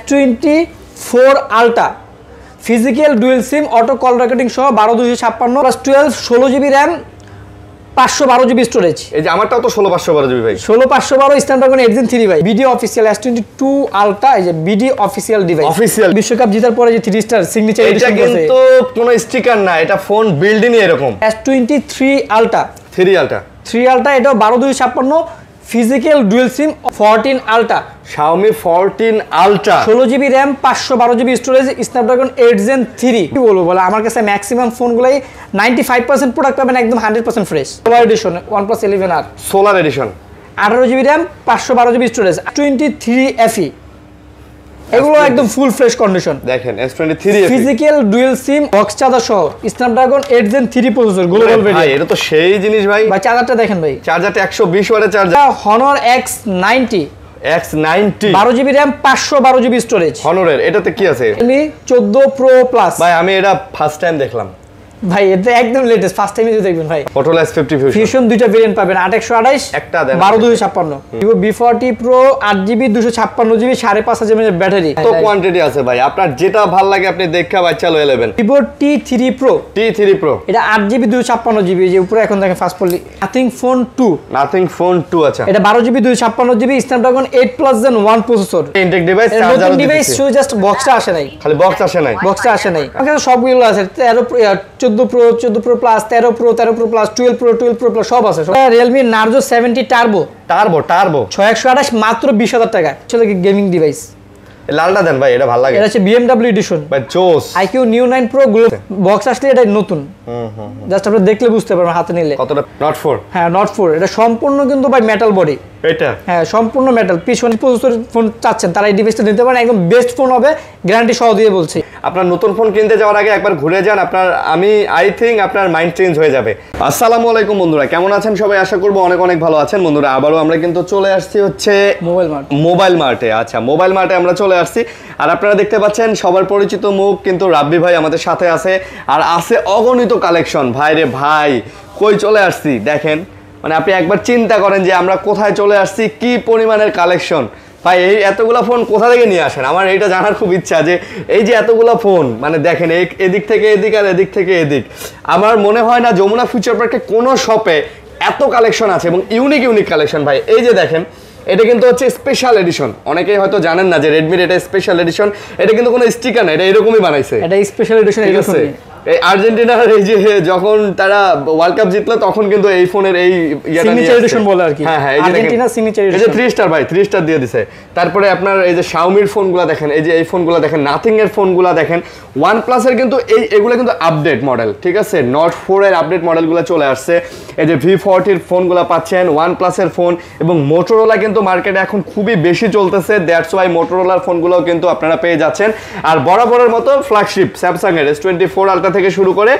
S24 ultra physical dual সিম auto call recording সহ 12256 plus 16 GB RAM 512 GB storage. এই যে আমারটাও তো 16512 জিবি ভাই, 16512 স্ন্যাপড্রাগন 8 Gen 3 ভাই। বিডি অফিসিয়াল S22 আলট্রা, এই যে বিডি অফিসিয়াল ডিভাইস, অফিসিয়াল বিশ্বকাপ জেতার পরে যে 3 স্টার সিগনেচার এডিশন। এটা কিন্তু কোনো স্টিকার না, এটা ফোন বিল্ডিংই এরকম। S23 আলট্রা 3 আলট্রা এটাও 12256 ফিজিক্যাল ডুয়েল সিম 14 ultra Xiaomi 14 ultra 16 GB RAM 512 GB storage Snapdragon 8 Gen 3। কি বলবো বলে, আমার কাছে ম্যাক্সিমাম ফোনগুলাই 95% প্রোডাক্ট পাবেন একদম 100% fresh. Solar edition OnePlus 11R solar edition 18 GB RAM 512 GB storage 23 FE, এগুলো একদম ফুল ফ্রেশ কন্ডিশন। দেখেন S23 physical dual SIM box charger সহ Snapdragon 8 Gen 3 processor global variant. ভাই এটা তো সেই জিনিস ভাই। ভাই চার্জারটা দেখেন ভাই, চার্জারটা 120 ওয়াটের charger. Honor X90 12 GB RAM 512 GB storage. হনরের এটাতে কি আছে? Realme 14 Pro Plus ভাই আমি এটা ফার্স্ট টাইম দেখলাম ভাই, এটা একদম লেটেস্ট, ফার্স্ট টাইম দেখবেন ভাই। Motorola S50 Fusion দুইটা ভেরিয়েন্ট পাবেন 8128 একটা দেন 12256। Vivo B40 Pro 8GB 256GB 5500 mAh battery. তো কোয়ান্টিটি আছে ভাই, আপনার যেটা ভালো লাগে আপনি দেখা বাচ্চা লয়ে নেবেন। Vivo T3 Pro এটা 8GB 256GB, যে উপরে এখন দেখেন ফাস্ট পলি। Nothing Phone 2 আচ্ছা, এটা 12GB 256GB Snapdragon 8 Plus Gen 1 processor. Intake device, charger device শুধু জাস্ট বক্সটা আসে নাই, খালি বক্স আসে নাই। আমার কাছে সবগুলো আছে, 14 Pro Plus 13 Pro Plus 12 Pro Plus সব আছে। Realme Narzo 70 টার্বো 6128 মাত্র 20000 টাকা। চলে গেমিং ডিভাইস। লালটা দেন ভাই, এটা ভালো লাগে। এটা হচ্ছে BMW এডিশন ভাই জোস। IQ Neo 9 Pro বক্স আসলে এটা নতুন, জাস্ট আপনি দেখলে বুঝতে পারবেন হাতে নিলে। কতটা? Not 4 হ্যাঁ Not 4, এটা সম্পূর্ণ কিন্তু ভাই মেটাল বডি। এটা হ্যাঁ সম্পূর্ণ মেটাল। পিছনে প্রসেসর ফোন চাচ্ছেন তারা এই ডিভাইসটা নিতে পারেন, একদম বেস্ট ফোন হবে, গ্যারান্টি সহ দিয়ে বলছি। আপনার নতুন ফোন কিনতে যাওয়ার আগে একবার ঘুরে যান, আই থিংক আপনার মাইন্ড চেঞ্জ হয়ে যাবে। আসসালামু আলাইকুম বন্ধুরা, কেমন আছেন সবাই? আশা করবো অনেক অনেক ভালো আছেন বন্ধুরা। আবারও আমরা কিন্তু চলে আসছি হচ্ছে মোবাইল মার্টে। আচ্ছা, মোবাইল মার্টে আমরা চলে আসছি, আর আপনারা দেখতে পাচ্ছেন সবার পরিচিত মুখ কিন্তু রাব্বি ভাই আমাদের সাথে আছে, আর আছে অগণিত কালেকশন। ভাই রে ভাই, কই চলে আসছি দেখেন, মানে আপনি একবার চিন্তা করেন যে আমরা কোথায় চলে আসছি, কি পরিমাণের কালেকশন। ভাই এই এতগুলো ফোন কোথা থেকে নিয়ে আসেন? আমার এইটা জানার খুব ইচ্ছা যে এই যে এতগুলো ফোন, মানে দেখেন এদিক থেকে এদিক আর এদিক থেকে এদিক। আমার মনে হয় না যমুনা ফিউচার পার্কে কোনো শপে এত কালেকশন আছে, এবং ইউনিক কালেকশন। ভাই এই যে দেখেন, এটা কিন্তু হচ্ছে স্পেশাল এডিশন। অনেকেই হয়তো জানেন না যে রেডমির এটা স্পেশাল এডিশন। এটা কিন্তু কোনো স্টিকার না, এটা এরকমই বানাইছে। এটা স্পেশাল এডিশন। এই আর্জেন্টিনার এই যে যখন তারা ওয়ার্ল্ড কাপ জিতলো তখন কিন্তু এই ফোনের এই সিগনেচার এডিশন বলে আর কি। হ্যাঁ এই যে আর্জেন্টিনা সিগনেচার এডিশন। এই যে 3 স্টার ভাই, 3 স্টার দিয়ে দিয়েছে। তারপরে আপনার এই যে Xiaomi-র ফোনগুলো দেখেন, এই যে এই ফোনগুলো দেখেন, নাথিং এর ফোনগুলো দেখেন, OnePlus এর কিন্তু এগুলো কিন্তু আপডেট মডেল, ঠিক আছে? Note 4 এর আপডেট মডেলগুলো চলে আসছে। এই যে V40-র ফোনগুলো পাচ্ছেন, OnePlus এর ফোন, এবং Motorola কিন্তু মার্কেটে এখন খুবই বেশি চলতেছে। দ্যাটস ওয়াই Motorola-র ফোনগুলোও কিন্তু আপনারা পেয়ে যাচ্ছেন। আর বরাবরের মতো ফ্ল্যাগশিপ Samsung এর S24 আলট্রা থেকে শুরু করে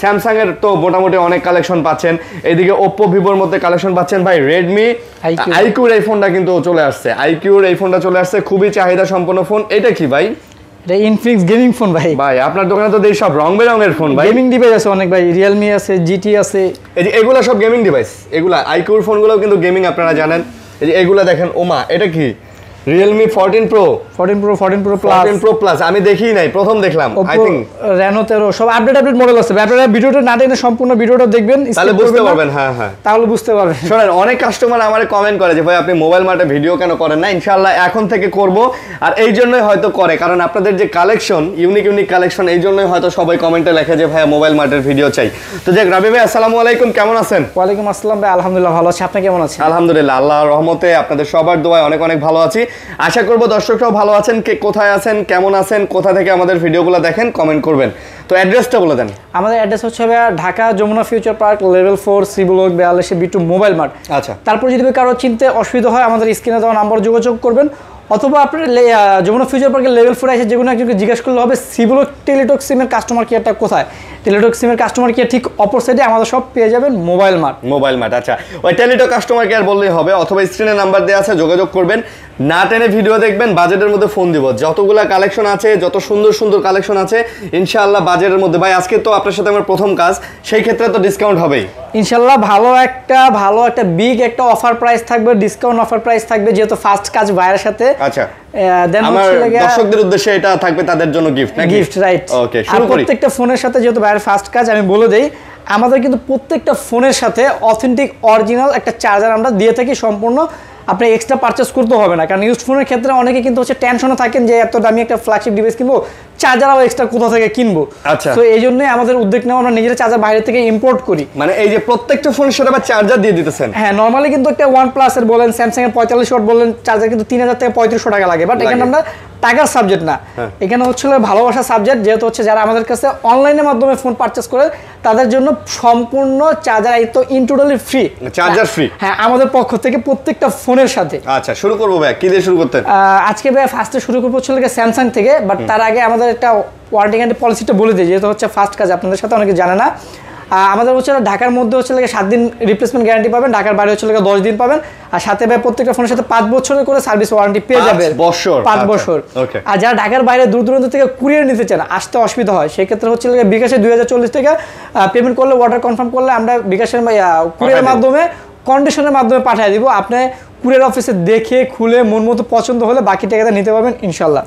স্যামসাং এর তো মোটামুটি অনেক কালেকশন পাচ্ছেন। এইদিকে ওপ্পো ভিভোর মধ্যে কালেকশন পাচ্ছেন। ভাই রেডমি আইকিউর এই ফোনটা কিন্তু চলে আসছে, খুবই চাহিদা সম্পন্ন ফোন। এটা কি ভাই? এটা ইনফিনিক্স গেমিং ফোন ভাই। ভাই আপনার দোকানে তো এই সব রং বেরঙের ফোন ভাই। গেমিং ডিভাইস আছে অনেক ভাই, Realme আছে, GT আছে, এই যে এগুলা সব গেমিং ডিভাইস। এগুলা আইকিউর ফোনগুলোও কিন্তু গেমিং, আপনারা জানেন। এই যে এগুলা দেখেন, ওমা এটা কি? Realme 14 Pro Plus আমি দেখিই নাই, প্রথম দেখলাম। আই থিং Reno 13 সব আপডেট মডেল আছে। আপনারা ভিডিওটা না দেখলে সম্পূর্ণ ভিডিওটা দেখবেন, তাহলে বুঝতে পারবেন। হ্যাঁ তাহলে বুঝতে পারবেন। শুনেন, অনেক কাস্টমার আমারে কমেন্ট করে যে ভাই আপনি মোবাইল মার্টে ভিডিও কেন করেন না? ইনশাআল্লাহ এখন থেকে করব, আর এই জন্যই হয়তো করে, কারণ আপনাদের যে কালেকশন, ইউনিক কালেকশন, এই জন্যই হয়তো সবাই কমেন্টে লেখে যে ভাই মোবাইল মার্টের ভিডিও চাই। তো যাক, রাবি ভাই আসসালামু আলাইকুম, কেমন আছেন? ওয়ালাইকুম আসসালাম ভাই, আলহামদুলিল্লাহ ভালো আছি। আপনি কেমন আছেন? আলহামদুলিল্লাহ, আল্লাহর রহমতে আপনাদের সবার দোয়ায় অনেক ভালো আছি। আশা করব দর্শকরাও ভালো আছেন। কে কোথায় আছেন, কেমন আছেন, কোথা থেকে আমাদের ভিডিওগুলো দেখেন, কমেন্ট করবেন। তো অ্যাড্রেসটা বলে দেন। আমাদের অ্যাড্রেস হচ্ছে Dhaka Jamuna future park level 4 C block 42 B2 mobile mart. আচ্ছা, তারপর যদি কারো চিনতে অসুবিধা হয় আমাদের স্ক্রিনে দেওয়া নাম্বার যোগাযোগ করবেন, অথবা আপনার যমুনা ফিউচার পার্কের লেভেল 4 এসে যেগুলো একজনকে জিজ্ঞেস করলে হবে সি ব্লক টেলিটক সিমের কাস্টমার কেয়ারটা কোথায়। টেলিটক সিমের কাস্টমার কেয়ার ঠিক অপর সাইডে আমাদের সব পেয়ে যাবেন মোবাইল মার্ট। আচ্ছা, ওই টেলিটক কাস্টমার কেয়ার বললেই হবে, অথবা স্ক্রিনে নাম্বার দেওয়া আছে, যোগাযোগ করবেন। না টেনে ভিডিও দেখবেন, বাজেটের মধ্যে ফোন দিব। যতগুলা কালেকশন আছে, যত সুন্দর কালেকশন আছে, ইনশাআল্লাহ বাজেটের মধ্যে। ভাই আজকে তো আপনার সাথে আমার প্রথম কাজ, সেই ক্ষেত্রে তো ডিসকাউন্ট হবেই ইনশাআল্লাহ। ভালো একটা বিগ একটা অফার প্রাইস থাকবে, ডিসকাউন্ট অফার প্রাইস থাকবে, যেহেতু ফার্স্ট কাজ ভাইয়ের সাথে। আচ্ছা দেন আমার হচ্ছে দর্শকদের উদ্দেশ্যে এটা থাকবে তাদের জন্য গিফট নাকি গিফট, রাইট। ওকে, আর শুরু করি। প্রত্যেকটা ফোনের সাথে যেহেতু ভাইয়ের ফার্স্ট কাজ আমি বলে দেই, আমাদের কিন্তু প্রত্যেকটা ফোনের সাথে অথেন্টিক অরিজিনাল একটা চার্জার আমরা দিয়ে থাকি সম্পূর্ণ। আপনি এক্সট্রা পারচেস করতে হবে না, কারণ ইউজড ফোনের ক্ষেত্রে অনেকে কিন্তু হচ্ছে টেনশনে থাকেন যে এত দামি একটা ফ্ল্যাগশিপ ডিভাইস কিনবো, চার্জার আবার এক্সট্রা কোথা থেকে কিনবো। আচ্ছা, তো এই জন্যই আমাদের উদ্যোগ নেওয়া, আমরা নিজেরা চার্জার বাইরে থেকে ইম্পোর্ট করি। মানে এই যে প্রত্যেকটা ফোনের সাথে আবার চার্জার দিয়ে দিতেছেন। হ্যাঁ, নরমালি কিন্তু একটা OnePlus এর বলেন, স্যামসাং এর 45 ওয়াট বলেন চার্জার কিন্তু 3000 থেকে 3500 টাকা লাগে, বাট এখানে আমরা টাকার সাবজেক্ট না, এখানে হচ্ছে ভালোবাসার সাবজেক্ট। যেহেতু হচ্ছে যারা আমাদের কাছে অনলাইনের মাধ্যমে ফোন পারচেস করে তাদের জন্য সম্পূর্ণ চার্জার তো in totally free, charger free. হ্যাঁ, আমাদের পক্ষ থেকে প্রত্যেকটা ফোনের সাথে। আচ্ছা, শুরু করবো ভাই, কি দিয়ে শুরু করতেন? আজকে ভাই ফার্স্টে শুরু করবো হচ্ছে স্যামসাং থেকে, বাট তার আগে আমাদের একটা ওয়ারেন্টি গ্যারান্টি পলিসিটা বলে দিই, যেহেতু হচ্ছে ফার্স্ট কাজ আপনাদের সাথে অনেকে জানে না। আমাদের হচ্ছে ঢাকার মধ্যে হচ্ছে 7 দিন রিপ্লেসমেন্ট গ্যারান্টি পাবেন, ঢাকার বাইরে হচ্ছে 10 দিন পাবেন, আর সাথে ভাই প্রত্যেকটা ফোনের সাথে 5 বছরের করে সার্ভিস ওয়ারেন্টি পেয়ে যাবেন। 5 বছর। আর যারা ঢাকার বাইরে দূর দূরান্ত থেকে কুরিয়ার নিতে চান, আসতে অসুবিধা হয়, সেক্ষেত্রে হচ্ছে বিকাশে 2040 টাকা পেমেন্ট করলে, অর্ডার কনফার্ম করলে আমরা বিকাশের কুরিয়ারের মাধ্যমে কন্ডিশনের মাধ্যমে পাঠিয়ে দিব। আপনি কুরিয়ার অফিসে দেখে খুলে মন মতো পছন্দ হলে বাকি টাকাটা নিতে পারবেন ইনশাল্লাহ।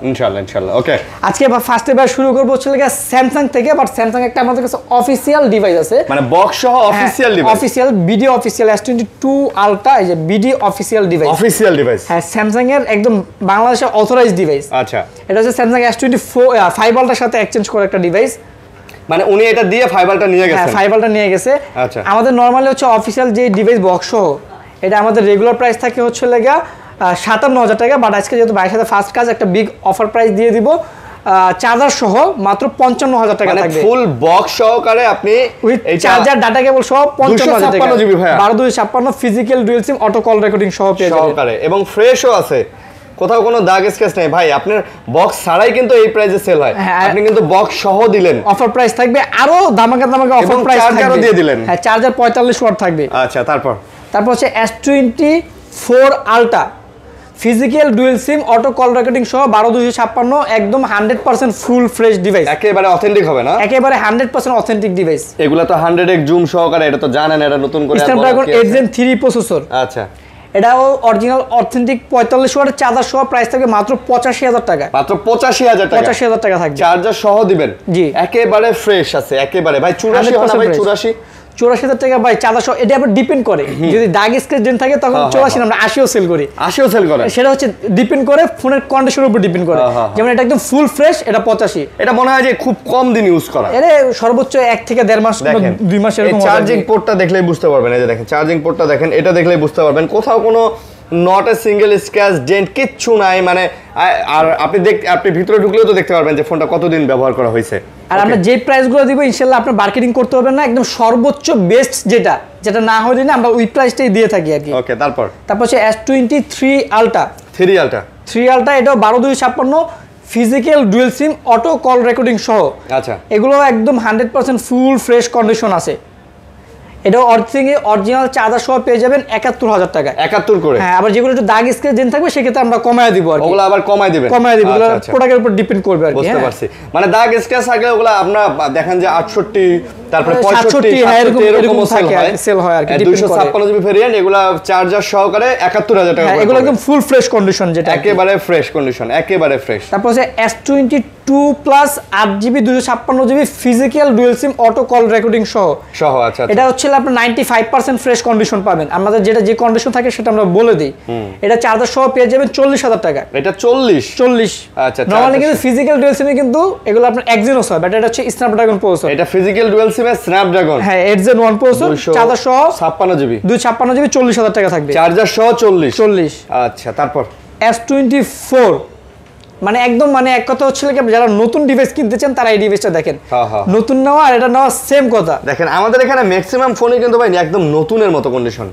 ওকে, আজকে ফার্স্টে শুরু করবো হচ্ছে স্যামসাং থেকে, বাট স্যামসাং একটা আমাদের কাছে অফিসিয়াল ডিভাইস আছে, মানে বক্স সহ official device, official BD official S22 ultra, এই যে বিডি অফিসিয়াল ডিভাইস, হ্যাঁ, স্যামসাং এর একদম বাংলাদেশের অথরাইজড ডিভাইস। আচ্ছা, এটা হচ্ছে স্যামসাং S25 আলট্রার সাথে এক্সচেঞ্জ করা একটা ডিভাইস। মানে উনি এটা দিয়ে 5 আলট্রা নিয়ে গেছেন? হ্যাঁ, 5 আলট্রা নিয়ে গেছে। আচ্ছা, আমাদের নরমালি হচ্ছে অফিসিয়াল যে ডিভাইস বক্স সহ, এটা আমাদের রেগুলার প্রাইস থাকে হচ্ছে 57,000 টাকা, বাট আজকে যেহেতু ভাইয়ের সাথে ফার্স্ট কাজ একটা বিগ অফার প্রাইস দিয়ে দিব, চার্জার সহ মাত্র 55,000 টাকা থাকবে। ফুল বক্স সহকারে আপনি উইথ চার্জার, ডাটা কেবল সহ 55,000 টাকা, 256 জিবি ভাই, 12/256 ফিজিক্যাল ডুয়াল সিম অটো কল রেকর্ডিং সহ পেয়ে যাবেন, এবং ফ্রেশও আছে, কোথাও কোনো দাগ স্কেচ নেই ভাই। আপনার বক্স ছাড়াই কিন্তু এই প্রাইসে সেল হয়, আপনি কিন্তু বক্স সহ দিলেন, অফার প্রাইস থাকবে, আরো দামাকা অফার প্রাইস থাকবে, চার্জারও দিয়ে দিলেন। হ্যাঁ, চার্জার 45 ওয়াট থাকবে। আচ্ছা, তারপর হচ্ছে S24 আলট্রা ফিজিক্যাল ডুয়াল সিম অটো কল রেকর্ডিং সহ 12/256 একদম 100% ফুল ফ্রেশ ডিভাইস, একেবারে অথেন্টিক হবে না? একেবারে 100% অথেন্টিক ডিভাইস। এগুলা তো 100x জুম সহকারে, এটা তো জানেন, এটা নতুন করে স্ন্যাপড্রাগন 8 Gen 3 প্রসেসর। আচ্ছা, এটাও অরিজিনাল অথেন্টিক 45 ওয়াটের চার্জার সহ প্রাইস থাকবে মাত্র 85,000 টাকা, মাত্র 85,000 টাকা, 85,000 টাকা থাকবে, চার্জার সহ দিবেন। জি, একেবারে ফ্রেশ আছে, একেবারে ভাই 84 হয় না ভাই? 84,000 টাকা ভাই চার্জার সহ। এটা আবার ডিপেন্ড করে, যদি দাগ স্ক্র্যাচ ডেন্ট থাকে তখন 84 আমরা 80ও সেল করি, 80ও সেল করে, সেটা হচ্ছে ডিপেন্ড করে ফোনের কন্ডিশনের উপর ডিপেন্ড করে। যেমন এটা একদম ফুল ফ্রেশ, এটা 85। এটা মনে হয় যে খুব কম দিন ইউজ করা, এর সর্বোচ্চ 1 থেকে 1.5 মাস 2 মাস এরকম। চার্জিং পোর্টটা দেখলেই বুঝতে পারবেন, এই যে দেখেন চার্জিং পোর্টটা দেখেন, এটা দেখলেই বুঝতে পারবেন কোথাও কোনো not a single scratch dent কিচ্ছু নাই। মানে আর আপনি ভিতরে ঢুকলেও তো দেখতে পারবেন যে ফোনটা কতদিন ব্যবহার করা হয়েছে। আর আমরা যে প্রাইসগুলো দিব ইনশাআল্লাহ আপনার মার্কেটিং করতে হবে না, একদম সর্বোচ্চ বেস্ট যেটা না হলে না আমরা ওই প্রাইসটাই দিয়ে থাকি আর কি। ওকে, তারপর হচ্ছে S23 আলট্রা, 3 আলট্রা এটাও 12/256 ফিজিক্যাল ডুয়াল সিম অটো কল রেকর্ডিং সহ। আচ্ছা, এগুলো একদম 100% ফুল ফ্রেশ কন্ডিশন আছে। এটাও অরিজিনাল চার্জার সহ পেয়ে যাবেন 71,000 টাকা, 71 করে। হ্যাঁ, আবার যেগুলো একটু দাগ স্ক্র্যাচ দেন থাকবে সেক্ষেত্রে আমরা কমায় দিব আর কি। ওগুলো আবার কমায় দিবেন? প্রোডাক্টের উপর ডিপেন্ড করবে আর কি। বুঝতে পারছি, মানে দাগ স্ক্র্যাচ থাকলে ওগুলো আপনারা দেখেন যে 68, তারপরে 65 এরকম সেল হয় আর কি। 256 জিবি ভেরিয়েন্ট, এগুলা চার্জার সহকারে 71,000 টাকা। এগুলো একদম ফুল ফ্রেশ কন্ডিশন, যেটা একেবারে ফ্রেশ কন্ডিশন, একেবারে ফ্রেশ। তারপর হচ্ছে S22 plus 8GB 256GB physical dual সিম অটো কল রেকর্ডিং সহ। আচ্ছা, এটা হচ্ছে আপনার 95% ফ্রেশ কন্ডিশন পাবেন। আমাদের যেটা যে কন্ডিশন থাকে সেটা আমরা বলে দিই। এটা চার্জার সহ পেয়ে যাবেন 40,000 টাকা। এটা 40? আচ্ছা, নরমালি কিন্তু ফিজিক্যাল ডুয়াল সিমে কিন্তু এগুলো আপনার Exynos হয়, বাট এটা হচ্ছে স্ন্যাপড্রাগন প্রসেসর। এটা ফিজিক্যাল ডুয়াল সিমে স্ন্যাপড্রাগন, হ্যাঁ, 8 Gen 1 প্রসেসর, চার্জার সহ 56GB 40,000 টাকা থাকবে, চার্জার সহ 40। আচ্ছা, তারপর S24 মানে একদম মানে এক কথা হচ্ছে যারা নতুন ডিভাইস কিনতে চান তারা এই ডিভাইসটা দেখেন। নতুন নেওয়া আর এটা নেওয়া সেম কথা। দেখেন আমাদের এখানে ম্যাক্সিমাম ফোনই কিন্তু ভাই একদম নতুনের মতো কন্ডিশন,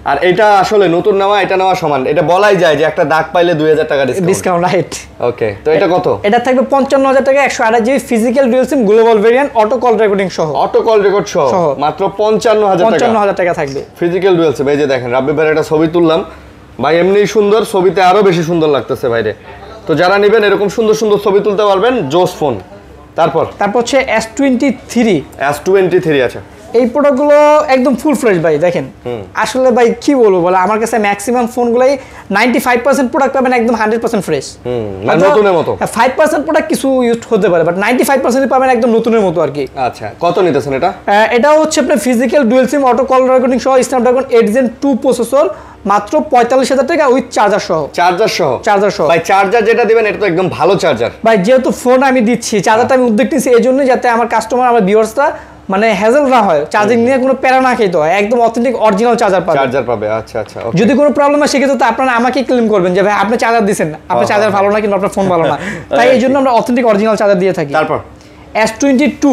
আর এটা আসলে নতুন নেওয়া এটা নেওয়া সমান। এটা বলাই যায় যে একটা দাগ পাইলে 2000 টাকা ডিসকাউন্ট, রাইট? ওকে, তো এটা কত? এটা থাকবে 55,000 টাকা, 128GB physical dual SIM global variant auto call recording সহ। অটো কল রেকর্ড সহ মাত্র 55,000 টাকা থাকবে ফিজিক্যাল ডুয়াল সিম। এই যে দেখেন রাব্বি ভাইয়ের একটা ছবি তুললাম ভাই, এমনি সুন্দর, ছবিতে আরো বেশি সুন্দর লাগতেছে ভাইরে। তো যারা নেবেন এরকম সুন্দর সুন্দর ছবি তুলতে পারবেন, জোস ফোন। তারপর হচ্ছে S23 আছে এই প্রোডাক্টগুলো একদম ফুল ফ্রেশ ভাই দেখেন। আসলে ভাই কি বলবো বলে, আমার কাছে ম্যাক্সিমাম ফোনগুলাই 95% প্রোডাক্ট পাবেন একদম 100% ফ্রেশ, মানে নতুনের মতো। 5% প্রোডাক্ট কিছু ইউজ হতে পারে, বাট 95% পাবেন একদম নতুনের মতো আর কি। আচ্ছা, কত নিতেছেন এটা? এটা হচ্ছে আপনার ফিজিক্যাল ডুয়াল সিম অটো কল রেকর্ডিং সহ স্ন্যাপড্রাগন 8 Gen 2 প্রসেসর, মাত্র 45,000 টাকা উইথ চার্জার সহ। চার্জার সহ ভাই চার্জার যেটা দিবেন এটা তো একদম ভালো চার্জার ভাই, যেহেতু ফোন আমি দিচ্ছি, চার্জারটা আমি উদ্যোগ নিচ্ছি এই জন্য যাতে আমার কাস্টমার, আমার ভিউয়ার্সরা মানে হ্যাজেল না হয়, চার্জিং নিয়ে কোনো প্যারা না খেতে হয়, একদম অথেন্টিক অরিজিনাল চার্জার পাবে। আচ্ছা আচ্ছা, যদি কোনো প্রবলেম হয় সেক্ষেত্রে তো আপনারা আমাকে ক্লেম করবেন যে ভাই আপনি চার্জার দিচ্ছেন, আপনার চার্জার ভালো না কিন্তু আপনার ফোন ভালো না, তাই এই জন্য আমরা অথেন্টিক অরিজিনাল চার্জার দিয়ে থাকি। তারপর S22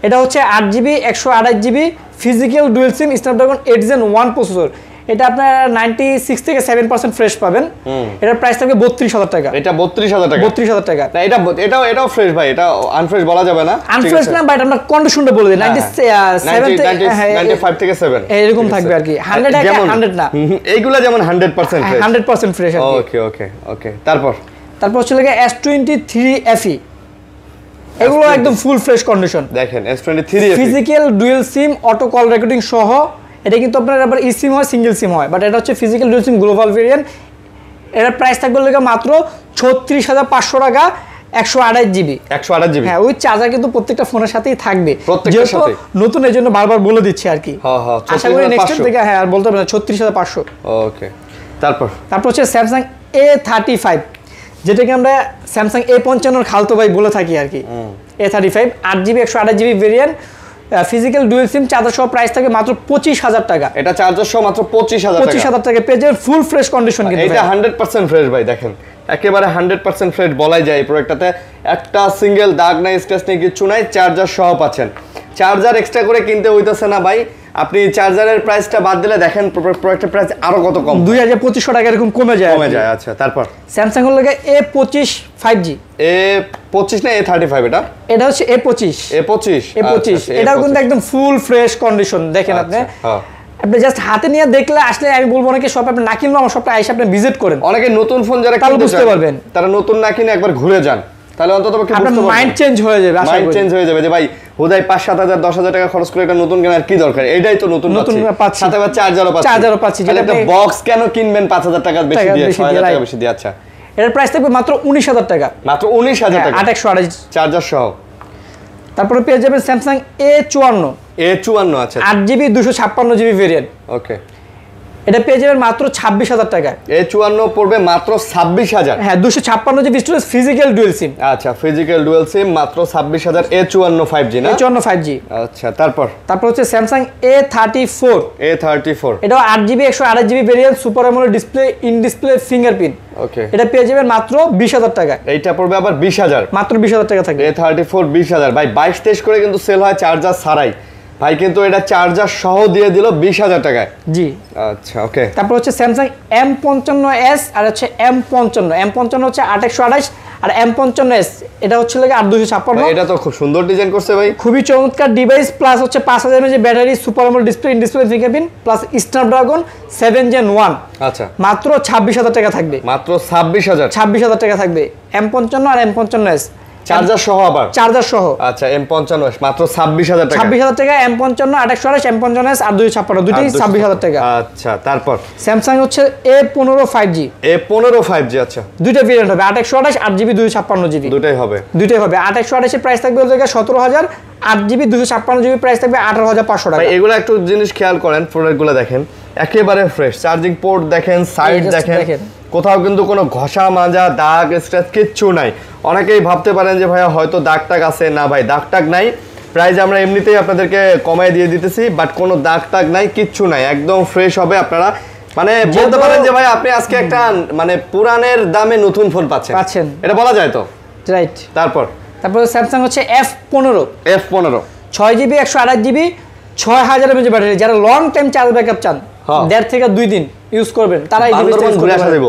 এটা হচ্ছে 8GB 128GB ফিজিক্যাল ডুয়াল সিম স্ন্যাপড্রাগন 8 Gen 1 প্রসেসর। এটা আপনার 96 থেকে 7% ফ্রেশ পাবেন। এটার প্রাইস থাকবে 32,000 টাকা। এটা 32,000 টাকা? 32,000 টাকা। না এটাও ফ্রেশ ভাই, এটা আনফ্রেশ বলা যাবে না। আনফ্রেশ না বাট আমরা কন্ডিশনটা বলে দিই 95 থেকে 7 এরকম থাকবে আর কি। 100 টাকা 100 না, এইগুলা যেমন 100% ফ্রেশ। 100% ফ্রেশ আর কি। ওকে তারপর হচ্ছে লাগে S23 FE, এগুলো একদম ফুল ফ্রেশ কন্ডিশন। দেখেন S23 FE ফিজিক্যাল ডুয়াল সিম অটো কল রেকর্ডিং সহ। এটা কিন্তু আপনার আবার ই সিম হয়, সিঙ্গেল সিম হয়, বাট এটা হচ্ছে physical dual SIM global variant. এটার প্রাইস থাকবে লাগে মাত্র 36,500 টাকা 128GB। হ্যাঁ, ওই চার্জার কিন্তু প্রত্যেকটা ফোনের সাথেই থাকবে, যেহেতু নতুন এই জন্য বারবার বলে দিচ্ছি আর কি। আশা করি নেক্সট টাইম থেকে হ্যাঁ আর বলতে হবে না 36,500। ওকে তারপর হচ্ছে স্যামসাং A35, যেটাকে আমরা স্যামসাং A55 খালতো ভাই বলে থাকি আর কি। A35 8GB 128GB variant, physical dual SIM charger সহ, প্রাইস থাকে মাত্র 25,000 টাকা। এটা চার্জার সহ মাত্র 25,000 টাকা পেয়ে যাবেন, ফুল ফ্রেশ কন্ডিশন কিন্তু। এটা 100% ফ্রেশ ভাই, দেখেন একেবারে 100% ফ্রেশ বলাই যায়। এই প্রোডাক্টটাতে একটা সিঙ্গেল দাগ নাই, স্ক্র্যাচ নেই, কিছু নাই, চার্জার সহ পাচ্ছেন। চার্জার এক্সট্রা করে কিনতে হইতেছে না ভাই, আপনি চার্জারের প্রাইসটা বাদ দিলে দেখেন প্রোডাক্টের প্রাইস আরো কত কম, 2,200 টাকা এরকম কমে যায়। আচ্ছা তারপর স্যামসাং এর লাগে A25 5G। A25 না A35? এটা হচ্ছে A25। এটাও কিন্তু একদম ফুল ফ্রেশ কন্ডিশন। দেখেন আপনি জাস্ট হাতে নিয়ে দেখলে, আসলে আমি বলবো অনেকে শপে আপনি না কিনলেও আমার শপে এসে আপনি ভিজিট করেন। অনেকে নতুন ফোন যারা কিনতে বুঝতে পারবেন, তারা নতুন না কিনে একবার ঘুরে যান, তাহলে অন্তত আপনার মাইন্ড চেঞ্জ হয়ে যাবে। মাইন্ড চেঞ্জ হয়ে যাবে যে ভাই হুদাই 5-7 হাজার 10,000 টাকা খরচ করে একটা নতুন কেনার কি দরকার, এটাই তো নতুন পাচ্ছি, সাথে আবার চার্জারও পাচ্ছি। তাহলে একটা বক্স কেন কিনবেন 5,000 টাকা বেশি দিয়ে, 6,000 টাকা বেশি দিয়ে? আচ্ছা, এর প্রাইস থাকবে মাত্র 19,000 টাকা। মাত্র 19,000 টাকা 828 চার্জার সহ। তারপরে পেয়ে যাবেন স্যামসাং A54। আচ্ছা 8GB 256GB ভেরিয়েন্ট। ওকে, এটা পেয়ে যাবেন মাত্র 26,000 টাকা। A54 পড়বে মাত্র 26,000। হ্যাঁ, 256GB স্টোরেজ ফিজিক্যাল ডুয়াল সিম। আচ্ছা, ফিজিক্যাল ডুয়াল সিম মাত্র 26,000। A54 5G না? A54 5G। আচ্ছা তারপর হচ্ছে স্যামসাং A34। এটাও 8GB 128GB variant, super AMOLED display, in display fingerprint. Okay, এটা পেয়ে যাবেন মাত্র 20,000 টাকা। এইটা পড়বে আবার 20,000, মাত্র 20,000 টাকা থাকবে। A34 20,000 ভাই, 22-23 করে কিন্তু সেল হয় চার্জার ছাড়াই ভাই, কিন্তু এটা চার্জার সহ দিয়ে দিল 20,000 টাকায়। জি আচ্ছা ওকে। তারপর হচ্ছে স্যামসাং M55s আর হচ্ছে M55 হচ্ছে 8/128 আর M55s এটা হচ্ছে লাগে 8/256। এটা তো খুব সুন্দর ডিজাইন করছে ভাই, খুবই চমৎকার ডিভাইস, প্লাস হচ্ছে 5,000 mAh battery, super AMOLED display, in display fingerprint, plus Snapdragon 7 Gen 1। আচ্ছা, মাত্র 26,000 টাকা থাকবে। মাত্র 26,000 টাকা থাকবে M55 আর M55s চার্জার সহ। আবার চার্জার সহ। আচ্ছা, M55 মাত্র 26,000 টাকা। 26,000 টাকা। M55 8/128, M55s 8/256, দুটোই 26,000 টাকা। আচ্ছা তারপর স্যামসাং হচ্ছে A15 5G। আচ্ছা, দুইটা ভেরিয়েন্ট হবে, 8/128 8GB 256GB, দুটোই হবে। 8/128 এর প্রাইস থাকবে 17,000, 8GB 256GB প্রাইস থাকবে 18,500 টাকা। এগুলো একটু জিনিস খেয়াল করেন, প্রোডাক্টগুলো দেখেন একেবারে ফ্রেশ, চার্জিং পোর্ট দেখেন, সাইড দেখেন, কোথাও কিন্তু কোনো ঘষা মাজা দাগ স্ক্র্যাচ কিচ্ছু নাই। অনেকেই ভাবতে পারেন যে ভাইয়া হয়তো দাগ টাগ আছে, না ভাই দাগ টাগ নাই, প্রাইস আমরা এমনিতেই আপনাদেরকে কমায় দিয়ে দিতেছি, বাট কোনো দাগ টাগ নাই, কিচ্ছু নাই, একদম ফ্রেশ হবে। আপনারা মানে বলতে পারেন যে ভাই আপনি আজকে একটা মানে পুরানের দামে নতুন ফোন পাচ্ছেন, এটা বলা যায় তো, রাইট? তারপর স্যামসাং হচ্ছে F15 6GB 128GB 6000 mAh battery, যারা লং টাইম চার্জ ব্যাকআপ চান, 1.5 থেকে 2 দিন ইউজ করবেন, তারা এই ডিভাইসটা ঘুরে আসা দেব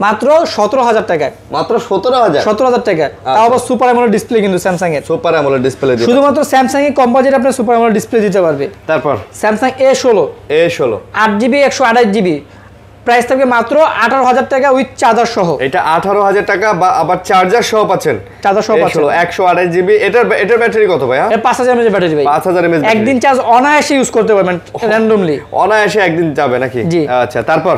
মাত্র 17,000 টাকায়। মাত্র 17,000 টাকা। তাও আবার সুপার অ্যামোলেড ডিসপ্লে, কিন্তু স্যামসাং এর সুপার অ্যামোলেড ডিসপ্লে দিয়ে, শুধুমাত্র স্যামসাং এর কম্পোজিট আপনার সুপার অ্যামোলেড ডিসপ্লে দিতে পারবে। তারপর Samsung A16 8GB 128GB price থাকবে মাত্র 18,000 টাকা উইথ চার্জার সহ। এটা 18,000 টাকা বা আবার চার্জার সহ পাচ্ছেন। চার্জার সহ পাচ্ছেন 128 জিবি। এটার ব্যাটারি কত ভাই? এটা 5000 mAh ব্যাটারি ভাই। 5000 mAh একদিন চার্জ অনায়াসে ইউজ করতে পারবেন র্যান্ডমলি। অনায়াসে একদিন যাবে নাকি? আচ্ছা, তারপর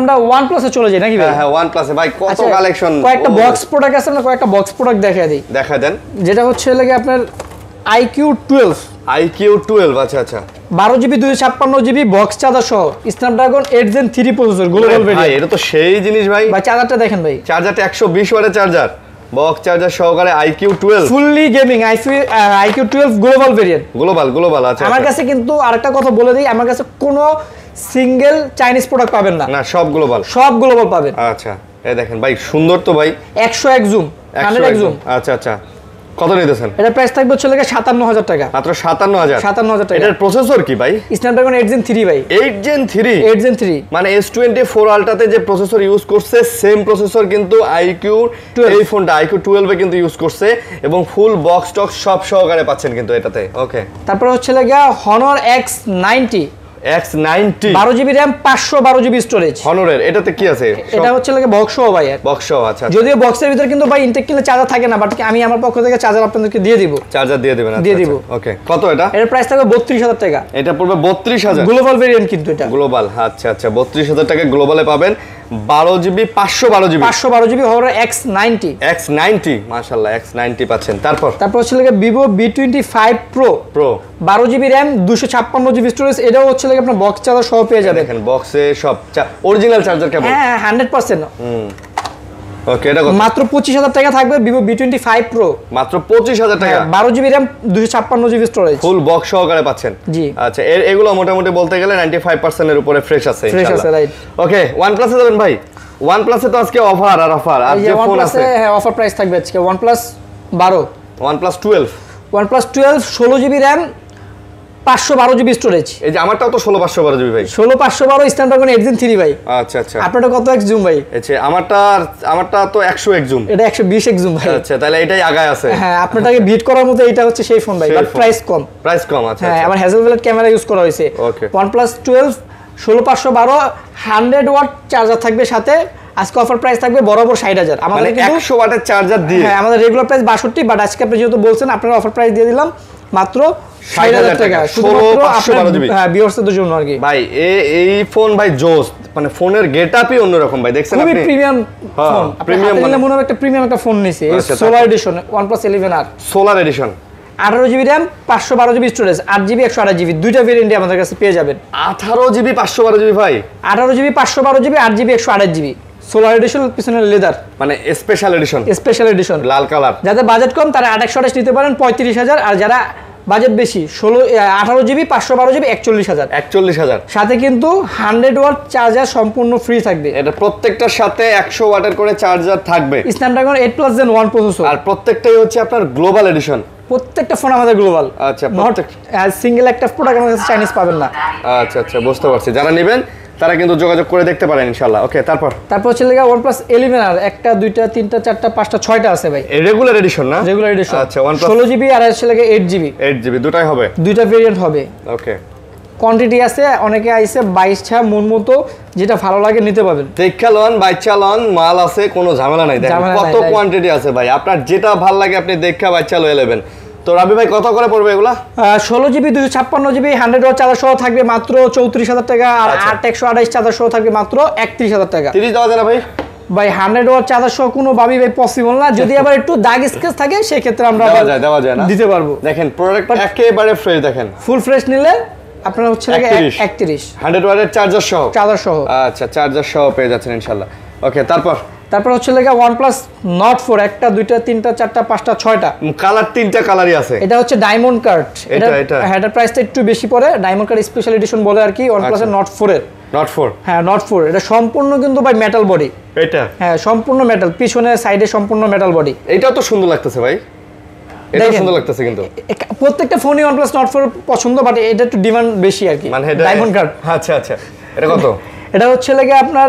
আমরা OnePlus এ চলে যাই নাকি ভাই? হ্যাঁ, OnePlus এ ভাই কত কালেকশন। কয়েকটা বক্স প্রোডাক্ট আছে, আমরা কয়েকটা বক্স প্রোডাক্ট দেখাই দিই। দেখা দেন। যেটা হচ্ছে লাগে আপনার iQ12। iQ12, আচ্ছা আচ্ছা। 12GB 256GB বক্স চার্জার সহ Snapdragon 8 Gen 3 processor global variant. ভাই এটা তো সেই জিনিস ভাই। ভাই চার্জারটা দেখেন ভাই। চার্জারটা 120 ওয়াটের চার্জার, বক্স চার্জার সহকারে iQ12 fully gaming iQ12 global variant. Global আচ্ছা। আমার কাছে কিন্তু আরেকটা কথা বলে দিই, আমার কাছে কোনো সিঙ্গেল চাইনিজ প্রোডাক্ট পাবেন না, সব গ্লোবাল পাবেন। আচ্ছা, এই দেখেন ভাই সুন্দর তো ভাই। 101 জুম, 100 জুম। আচ্ছা আচ্ছা, কত নিতেছেন? এটা প্রাইস থাকবে হচ্ছে লাগে 57,000 টাকা। মাত্র 57,000 টাকা। এটার প্রসেসর কি ভাই? স্ন্যাপড্রাগন 8 Gen 3 ভাই। 8 Gen 3 মানে S24 আলট্রাতে যে প্রসেসর ইউজ করছে সেম প্রসেসর কিন্তু এই ফোনটা iQ12 এ কিন্তু ইউজ করছে, এবং ফুল বক্স টক্স সব সহকারে পাচ্ছেন কিন্তু এটাতে। ওকে, তারপর হচ্ছে লাগে Honor X90 12GB RAM 512GB storage. হনরের এটাতে কি আছে? এটা হচ্ছে লাগে বক্স সহ ভাই। বক্স আচ্ছা। যদিও বক্সের ভিতরে কিন্তু ভাই ইনটেক কিনলে চার্জার থাকে না, বাট আমি আমার পক্ষ থেকে চার্জার আপনাদেরকে দিয়ে দিব। চার্জার দিয়ে দিবেন? দিয়ে দিব। ওকে, কত এটা? এর প্রাইস থাকবে 32,000 টাকা। এটা পড়বে 32,000 গ্লোবাল ভেরিয়েন্ট কিন্তু এটা। গ্লোবাল, আচ্ছা আচ্ছা। 32,000 টাকা গ্লোবালে পাবেন। 12GB 512GB Honor X90 মাশাআল্লাহ, X90 পাচ্ছেন। তারপর হচ্ছে লাগে Vivo V25 Pro 12GB RAM 256GB storage. এটাও হচ্ছে লাগে আপনার বক্স চার্জার সহ পেয়ে যাবেন। দেখেন বক্সে সব অরিজিনাল চার্জার কেবল। হ্যাঁ 100%। ওকে, এটা কত? মাত্র 25,000 টাকা থাকবে Vivo V25 Pro। মাত্র 25,000 টাকা। 12GB RAM 256GB storage. Full box সহকারে পাচ্ছেন। জি। আচ্ছা, এগুলো মোটামুটি বলতে গেলে 95% এর উপরে ফ্রেশ আছে ইনশাআল্লাহ। ফ্রেশ আছে, রাইট। ওকে, OnePlus এ যাবেন ভাই। OnePlus এ তো আজকে অফার আর যে ফোন আছে। হ্যাঁ, অফার প্রাইস থাকবে আজকে OnePlus 12, OnePlus 12 16GB RAM 512GB storage. এই যে আমারটাও তো 16/512GB ভাই। 16/512 স্ন্যাপড্রাগন 8 Gen 3 ভাই। আচ্ছা আচ্ছা। আপনারটা কত এক্স জুম ভাই? আচ্ছা, আমারটা তো 100x জুম। এটা 120x জুম ভাই। আচ্ছা, তাহলে এটাই আগায় আছে। হ্যাঁ, আপনারটাকে বিট করার মতো এটা হচ্ছে সেই ফোন ভাই, বাট প্রাইস কম। আচ্ছা। হ্যাঁ, আবার হ্যাজেলব্লেড ক্যামেরা ইউজ করা হয়েছে। ওকে। OnePlus 12 16/512 100 ওয়াট চার্জার থাকবে সাথে। আজকে অফার প্রাইস থাকবে বরাবর 60,000। আমাদের কিন্তু 100 ওয়াটের চার্জার দিয়ে। হ্যাঁ, আমাদের রেগুলার প্রাইস 62, বাট আজকে আপনি যেহেতু বলছেন আপনারা অফার প্রাইস দিয়ে দিলাম মাত্র 60,000 টাকা। শুধুমাত্র আপনার ভিউয়ার্সদের জন্য আর কি। ভাই এই ফোন ভাই জোস, মানে ফোনের গেটআপই অন্যরকম ভাই। দেখছেন আপনি? খুবই প্রিমিয়াম ফোন। প্রিমিয়াম মানে মনে হয় একটা প্রিমিয়াম একটা ফোন নিছে। Solar edition OnePlus 11R solar edition. 18GB RAM 512GB storage, 8GB 128GB দুইটা ভেরিয়েন্টে আমাদের কাছে পেয়ে যাবেন। 18GB 512GB ভাই। 18GB 512GB 8GB 128GB solar edition, পিছনে লেদার, মানে স্পেশাল এডিশন লাল কালার। যাদের বাজেট কম তারা 828 নিতে পারেন 35,000, আর যারা বাজেট বেশি 18GB 512GB 41,000। সাথে কিন্তু 100 ওয়াট চার্জার সম্পূর্ণ ফ্রি থাকবে। এটা প্রত্যেকটার সাথে 100 ওয়াটের করে চার্জার থাকবে। স্ন্যাপড্রাগন 8+ Gen 1 প্রসেসর, আর প্রত্যেকটাই হচ্ছে আপনার গ্লোবাল এডিশন। প্রত্যেকটা ফোন আমাদের গ্লোবাল। আচ্ছা, নট সিঙ্গেল একটা প্রোডাক্ট আমাদের কাছে চাইনিজ পাবেন না। আচ্ছা আচ্ছা, বুঝতে পারছি। যারা নেবেন তারা কিন্তু যোগাযোগ করে দেখতে পারেন ইনশাআল্লাহ। ওকে, তারপর হচ্ছে লাগা OnePlus 11R 1টা 2টা 3টা 4টা 5টা 6টা আছে ভাই। রেগুলার এডিশন না? Regular edition. আচ্ছা, OnePlus 16GB আর আছে লাগা 8GB দুটাই হবে। দুইটা ভেরিয়েন্ট হবে। ওকে, কোয়ান্টিটি আছে, অনেকে আইছে 22টা মন মতো যেটা ভালো লাগে নিতে পাবেন। দেখা লন, বাইচা লন, মাল আছে, কোনো ঝামেলা নাই। দেখেন কত কোয়ান্টিটি আছে ভাই। আপনার যেটা ভালো লাগে আপনি দেখা বাইচা লয়ে নেবেন। তো রাবি ভাই কত করে পড়বে এগুলা? 16GB 256GB 100 ওয়াট চার্জার সহ থাকবে মাত্র 34,000 টাকা, আর 8 128 চার্জার সহ থাকবে মাত্র 31,000 টাকা। 30 দেওয়া যায় না ভাই? ভাই 100 ওয়াট চার্জার সহ কোনো ভাবি ভাই পসিবল না। যদি আবার একটু দাগ স্কেচ থাকে সেই ক্ষেত্রে আমরা দেওয়া যায় না, দিতে পারবো। দেখেন প্রোডাক্ট একেবারে ফ্রেশ। দেখেন ফুল ফ্রেশ নিলে আপনারা হচ্ছে লাগে 31 100 ওয়াটের চার্জার সহ। আচ্ছা, চার্জার সহ পেয়ে যাচ্ছেন ইনশাআল্লাহ। ওকে, তারপর হচ্ছে লাগে OnePlus Nord 4 1টা 2টা 3টা 4টা 5টা 6টা কালার, 3টা কালারই আছে। এটা হচ্ছে ডায়মন্ড কার্ড। এটা হ্যাঁ, এটার প্রাইসটা একটু বেশি পড়ে। ডায়মন্ড কার্ড স্পেশাল এডিশন বলে আর কি OnePlus এর Nord 4 এর। হ্যাঁ, Nord 4 এটা সম্পূর্ণ কিন্তু ভাই মেটাল বডি। এটা হ্যাঁ, সম্পূর্ণ মেটাল, পিছনে সাইডে সম্পূর্ণ মেটাল বডি। এটাও তো সুন্দর লাগতেছে ভাই। এটা সুন্দর লাগতেছে কিন্তু প্রত্যেকটা ফোনই OnePlus Nord 4 পছন্দ, বাট এটা একটু ডিমান্ড বেশি আর কি। মানে ডায়মন্ড কার্ড। আচ্ছা আচ্ছা, এটা কত? এটা হচ্ছে লাগে আপনার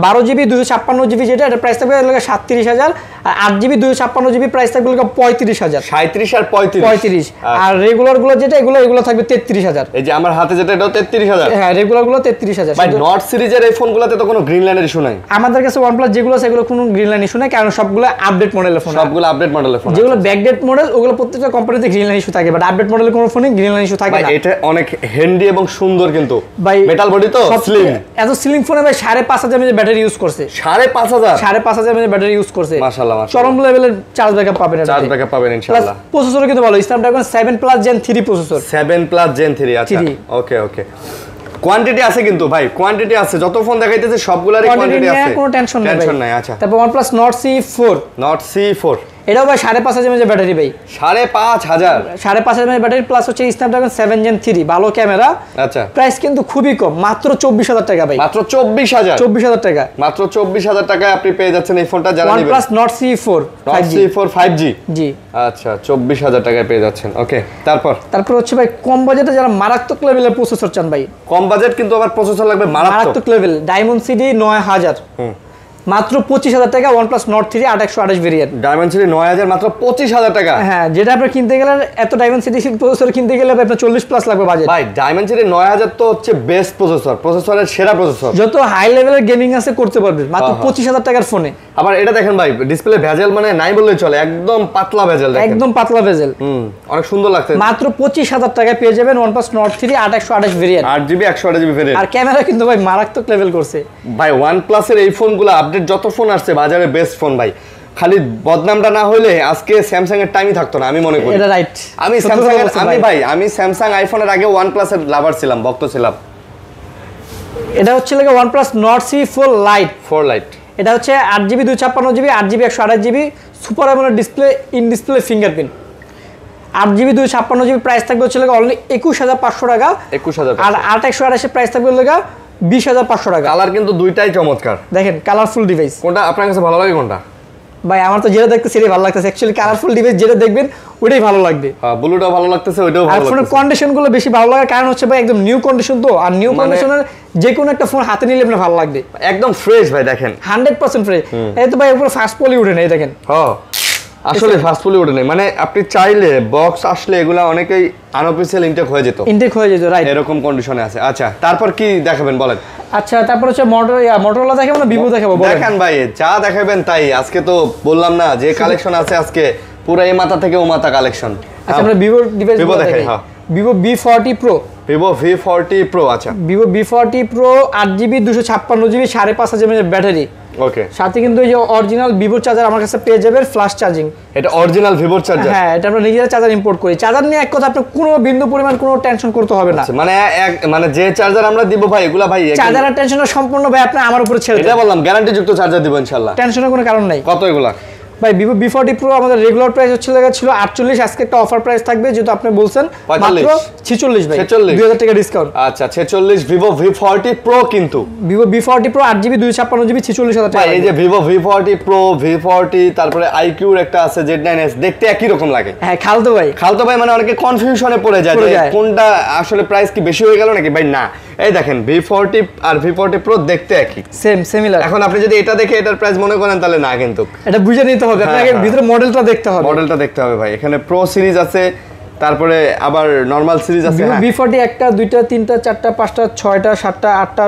12GB 256GB যেটা, এটা প্রাইস থাকবে লাগে 37,000, আর 8GB 256GB প্রাইস থাকবে 35,000। 37 আর 35। আর রেগুলার গুলো যেটা এগুলো থাকবে 33,000। এই যে আমার হাতে যেটা এটাও 33,000। হ্যাঁ রেগুলার গুলো 33,000। ভাই নট সিরিজের এই ফোনগুলোতে তো কোনো গ্রিন লাইনের ইস্যু নাই। আমাদের কাছে OnePlus যেগুলো আছে এগুলো কোনো গ্রিন লাইন ইস্যু নাই, কারণ সবগুলো আপডেট মডেলের ফোন। সবগুলো আপডেট মডেলের ফোন। যেগুলো ব্যাকডেট মডেল ওগুলো প্রত্যেকটা কোম্পানিতে গ্রিন লাইন ইস্যু থাকে, বাট আপডেট মডেলের কোনো ফোনে গ্রিন লাইন ইস্যু থাকে না। এটা অনেক হ্যান্ডি এবং সুন্দর কিন্তু ভাই মেটাল বডি তো স্লিম। এত স্লিম ফোনে ভাই 5,500 mAh ব্যাটারি ইউজ করছে। 5,500 5,500 mAh ব্যাটারি ইউজ করছে। মাশাআল্লাহ চরম লেভেলের চার্জ ব্যাকআপ পাবেন। চার্জ ব্যাকআপ পাবেন ইনশাআল্লাহ। প্রসেসর কিন্তু ভালো, Snapdragon 7+ Gen 3 প্রসেসর। 7+ Gen 3। আচ্ছা ওকে ওকে। কোয়ান্টিটি আছে কিন্তু ভাই, কোয়ান্টিটি আছে। যত ফোন দেখাইতেছে সবগুলারই কোয়ান্টিটি আছে, কোনো টেনশন নাই। আচ্ছা তারপর OnePlus Nord C4। Nord C4 এটাও ভাই 5,500 mAh ব্যাটারি ভাই। 5,500 5,500 mAh ব্যাটারি প্লাস হচ্ছে Snapdragon 7 Gen 3 ভালো ক্যামেরা। আচ্ছা প্রাইস কিন্তু খুবই কম, মাত্র 24,000 টাকা ভাই। মাত্র 24,000 টাকা। মাত্র 24,000 টাকায় আপনি পেয়ে যাচ্ছেন এই ফোনটা। যারা নেবেন OnePlus Nord C4 5G। জি আচ্ছা 24,000 টাকায় পেয়ে যাচ্ছেন। ওকে তারপর হচ্ছে ভাই কম বাজেটে যারা মারাত্মক লেভেলের প্রসেসর চান ভাই। কম বাজেট কিন্তু আবার প্রসেসর লাগবে মারাত্মক লেভেল। Dimensity 9000 মাত্র 25,000 টাকা। OnePlus Nord 3 828 variant. Dimensity 9000 মাত্র 25,000 টাকা। হ্যাঁ যেটা আপনি কিনতে গেলে এত Dimensity প্রসেসর কিনতে গেলে আপনার 40+ লাগবে বাজেট। ভাই Dimensity 9000 তো হচ্ছে বেস্ট প্রসেসরের সেরা প্রসেসর। যত হাই লেভেলের গেমিং আছে করতে পারবেন মাত্র 25,000 টাকার ফোনে। আবার এটা দেখেন ভাই, ডিসপ্লে ভেজেল মানে নাই বললেই চলে, একদম পাতলা ভেজেল দেখেন, একদম পাতলা ভেজেল। অনেক সুন্দর লাগছে। মাত্র 25,000 টাকায় পেয়ে যাবেন OnePlus Nord 3 828 variant. 8GB 128GB variant. আর ক্যামেরা কিন্তু ভাই মারাত্মক লেভেল করছে ভাই। OnePlus এর এই ফোনগুলো আপডেট যত ফোন আসছে বাজারে বেস্ট ফোন ভাই। খালি বদনামটা না হলে আজকে স্যামসাং এর টাইমই থাকতো না, আমি মনে করি। এটা রাইট। আমি স্যামসাং আইফোনের আগে OnePlus এর লাভার ছিলাম, ভক্ত ছিলাম। এটা হচ্ছে OnePlus Nord C4 Lite। এটা হচ্ছে 8GB 256GB 8GB 128GB super AMOLED display, in display fingerprint. 8GB 256GB price থাকবে হচ্ছে অনলি 21,500 টাকা। 21,000। আর 828 প্রাইস থাকবে 20,500 টাকা। কালার কিন্তু দুইটাই চমৎকার। দেখেন কালারফুল ডিভাইস। কোনটা আপনার কাছে ভালো লাগে কোনটা? ভাই আমার তো যেটা দেখতে সেটাই ভালো লাগতেছে। অ্যাকচুয়ালি কালারফুল ডিভাইস যেটা দেখবেন ওটাই ভালো লাগবে। হ্যাঁ ব্লুটাও ভালো লাগতেছে, ওইটাও ভালো লাগতেছে। আর ফোনের কন্ডিশনগুলো বেশি ভালো লাগার কারণ হচ্ছে ভাই একদম নিউ কন্ডিশন তো। আর নিউ কন্ডিশনের যে কোনো একটা ফোন হাতে নিলে আপনার ভালো লাগবে। একদম ফ্রেশ ভাই, দেখেন 100% ফ্রেশ। এই তো ভাই উপরে ফাস্ট পলি উঠে নেই দেখেন। হ্যাঁ আসলে ফাস্ট পলি উঠে নেই, মানে আপনি চাইলে বক্স আসলে এগুলা অনেকেই আনঅফিশিয়াল ইনটেক হয়ে যেত, রাইট, এরকম কন্ডিশনে আছে। আচ্ছা তারপর কি দেখাবেন বলেন? আচ্ছা তারপর হচ্ছে মোটরোলা দেখাবো না ভিভো দেখাবো? দেখেন ভাই যা দেখাবেন তাই। আজকে তো বললাম না যে কালেকশন আছে আজকে পুরো এই মাথা থেকে ও মাথা কালেকশন। আচ্ছা আমরা ভিভো ডিভাইস দেখাই। হ্যাঁ Vivo V40 Pro। Vivo V40 Pro। আচ্ছা Vivo V40 Pro 8GB 256GB 5,500 mAh battery. Okay সাথে কিন্তু এই যে অরিজিনাল ভিভো চার্জার আমার কাছে পেয়ে যাবেন, ফ্লাশ চার্জিং। এটা অরিজিনাল ভিভো চার্জার? হ্যাঁ এটা আমরা নিজেরা চার্জার ইম্পোর্ট করি। চার্জার নিয়ে এক কথা আপনি কোনো বিন্দু পরিমাণ কোনো টেনশন করতে হবে না। মানে যে চার্জার আমরা দিব ভাই এগুলা ভাই চার্জারের টেনশনটা সম্পূর্ণ ভাই আপনি আমার উপরে ছেড়ে দেন। এটা বললাম গ্যারান্টি যুক্ত চার্জার দিব ইনশাআল্লাহ, টেনশনের কোনো কারণ নাই। কত এগুলা? ভাই ভিভো V40 Pro আমাদের রেগুলার প্রাইস ছিল 48, আজকে একটা অফার প্রাইস থাকবে যেহেতু আপনি বলছেন মাত্র 46 ভাই, 2000 টাকা ডিসকাউন্ট। আচ্ছা 46 ভিভো V40 Pro কিন্তু Vivo V40 Pro 8GB 256GB 46,000 টাকা। এই যে ভিভো V40 Pro V40 তারপরে IQ এর একটা আছে Z9s, দেখতে একই রকম লাগে। হ্যাঁ খালতো ভাই মানে অনেকে কনফিউশনে পড়ে যায় যে কোনটা আসলে প্রাইস কি বেশি হয়ে গেল নাকি। ভাই না, এই দেখেন V40 আর V40 Pro দেখতে একই, সেম সিমিলার। এখন আপনি যদি এটা দেখে এটার প্রাইস মনে করেন তাহলে না, কিন্তু এটা বুঝে নিতে হবে আপনাকে, ভিতরে মডেলটা দেখতে হবে ভাই। এখানে প্রো সিরিজ আছে, তারপরে আবার নরমাল সিরিজ আছে। V40 একটা দুইটা তিনটা চারটা পাঁচটা ছয়টা সাতটা আটটা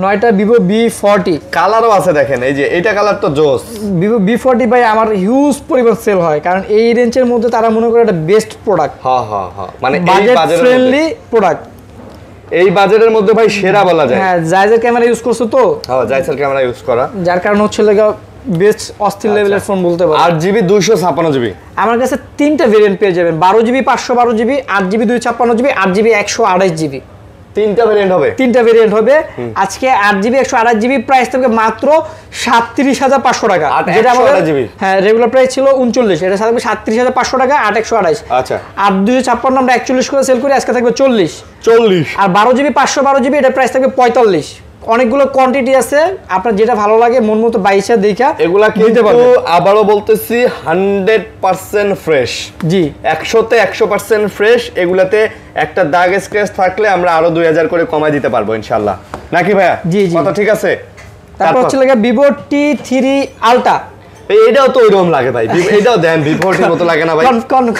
নয়টা ভিভো V40 কালারও আছে। দেখেন এই যে এইটা কালার তো জোস। ভিভো V40 ভাই আমার হিউজ পরিমাণ সেল হয়, কারণ এই রেঞ্জের মধ্যে তারা মনে করে এটা বেস্ট প্রোডাক্ট। মানে বাজেট ফ্রেন্ডলি প্রোডাক্ট, এই বাজেটের মধ্যে ভাই সেরা বলা যায়। হ্যাঁ জাইজের ক্যামেরা ইউজ করছো তো? হ্যাঁ জাইজের ক্যামেরা ইউজ করা, যার কারণে হচ্ছে বেস্ট অস্থির লেভেলের ফোন বলতে পারো। 8GB 256GB আমার কাছে তিনটা ভেরিয়েন্ট পেয়ে যাবেন, 12GB 512GB 8GB 256GB 8GB 128GB। তিনটা ভেরিয়েন্ট হবে। আজকে 8GB 128GB প্রাইস থাকবে মাত্র 37,500 টাকা, যেটা আমাদের হ্যাঁ রেগুলার প্রাইস ছিল 39, এটা থাকবে 37,500 টাকা 8/128। আচ্ছা 8/256 আমরা 41 করে সেল করি, আজকে থাকবে 40। আর 12GB 512GB এটা প্রাইস থাকবে 45। অনেকগুলো কোয়ান্টিটি আছে, আপনার যেটা ভালো লাগে মন মতো বাইসা দেখা এগুলা কিন্তু আবারও বলতেছি 100% ফ্রেশ। জি 100তে 100% ফ্রেশ। এগুলাতে একটা দাগ স্ক্র্যাচ থাকলে আমরা আরো 2000 করে কমাই দিতে পারবো ইনশাআল্লাহ, নাকি ভাইয়া? জি কথা ঠিক আছে। তারপর হচ্ছে Vivo T3 Ultra। এইটাও তো ওইরকম লাগে ভাই, এইটাও দেন V40 মতো লাগে না ভাই?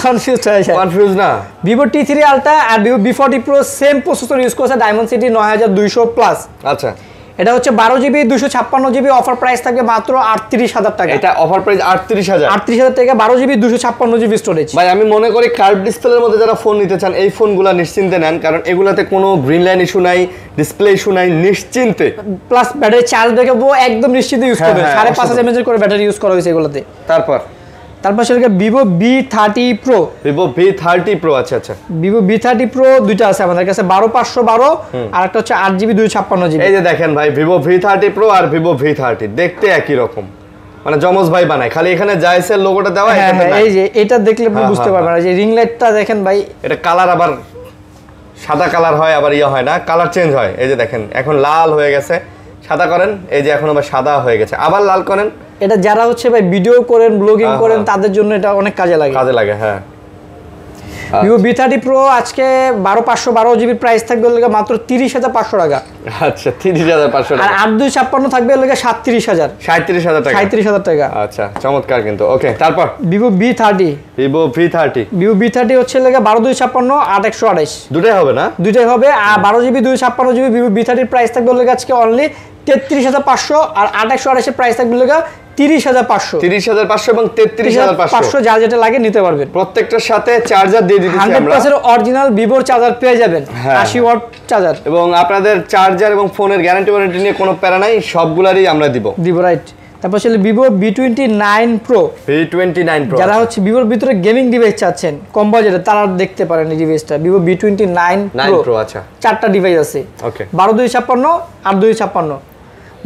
কনফিউজ হয়ে যায়, কনফিউজ না? Vivo T3 Ultra আর Vivo V40 Pro same processor use করছে, Dimensity 9200 প্লাস। আচ্ছা, এটা হচ্ছে 12GB 256GB, অফার প্রাইস থাকবে মাত্র 38,000 টাকা। এটা অফার প্রাইস 38,000 টাকা, 12GB 256GB স্টোরেজ। ভাই আমি মনে করি কার্ভ ডিসপ্লের মধ্যে যারা ফোন নিতে চান এই ফোনগুলো নিশ্চিন্তে নেন, কারণ এগুলাতে কোনো গ্রিন লাইন ইস্যু নাই, ডিসপ্লে ইস্যু নাই, নিশ্চিন্তে। প্লাস ব্যাটারি চার্জ ব্যাকআপও একদম নিশ্চিন্তে ইউজ করবে, 5.5 mAh করে ব্যাটারি ইউজ করা হয়েছে এগুলোতে। তারপর সেটাকে Vivo V30 Pro। Vivo V30 Pro, আচ্ছা আচ্ছা। Vivo V30 Pro দুইটা আছে আমাদের কাছে, 12512 আর একটা হচ্ছে 8GB 256GB। এই যে দেখেন ভাই, Vivo V30 Pro আর Vivo V30 দেখতে একই রকম, মানে জমজ ভাই বানায়, খালি এখানে জাইসের লোগোটা দেওয়া। এই যে এটা দেখলে আপনি বুঝতে পারবেন, এই যে রিং লাইটটা দেখেন ভাই, এটা কালার আবার সাদা কালার হয়, আবার ইয়া হয় না, কালার চেঞ্জ হয়। এই যে দেখেন এখন লাল হয়ে গেছে, সাদা করেন, এই যে এখন আবার সাদা হয়ে গেছে, আবার লাল করেন। এটা যারা হচ্ছে ভাই ভিডিও করেন, ব্লগিং করেন, তাদের জন্য এটা অনেক কাজে লাগে। হ্যাঁ। Vivo V30 Pro আজকে 12512GB প্রাইস থাকবে মাত্র 30,500 টাকা। আচ্ছা, 30,500 টাকা। আর 8256 থাকবে 37,000। 37,000 টাকা। 37,000 টাকা। আচ্ছা, চমৎকার কিন্তু। ওকে, তারপর Vivo V30 হচ্ছে 12256 8128 দুটাই হবে না? দুটাই হবে। আর 12GB 256GB Vivo V30 price থাকবে আজকে অনলি 33,500, আর 8128 এর প্রাইস থাকবে 30,500 এবং 33,500, যার যেটা লাগে নিতে পারবেন। প্রত্যেকটার সাথে চার্জার দিয়ে দিতেছি আমরা, 100% অরিজিনাল ভিভোর চার্জার পেয়ে যাবেন, 80 ওয়াট চার্জার। এবং আপনাদের চার্জার এবং ফোনের গ্যারান্টি ওয়ারেন্টি নিয়ে কোনো প্যারা নাই, সবগুলারই আমরা দিব, রাইট। তারপর ছিল Vivo V29 Pro। যারা হচ্ছে ভিভোর ভিতরে গেমিং ডিভাইস চাচ্ছেন কম বাজেটে, তারা দেখতে পারেন এই ডিভাইসটা, Vivo V29 Pro। আচ্ছা, চারটা ডিভাইস আছে, ওকে, 12256 8256।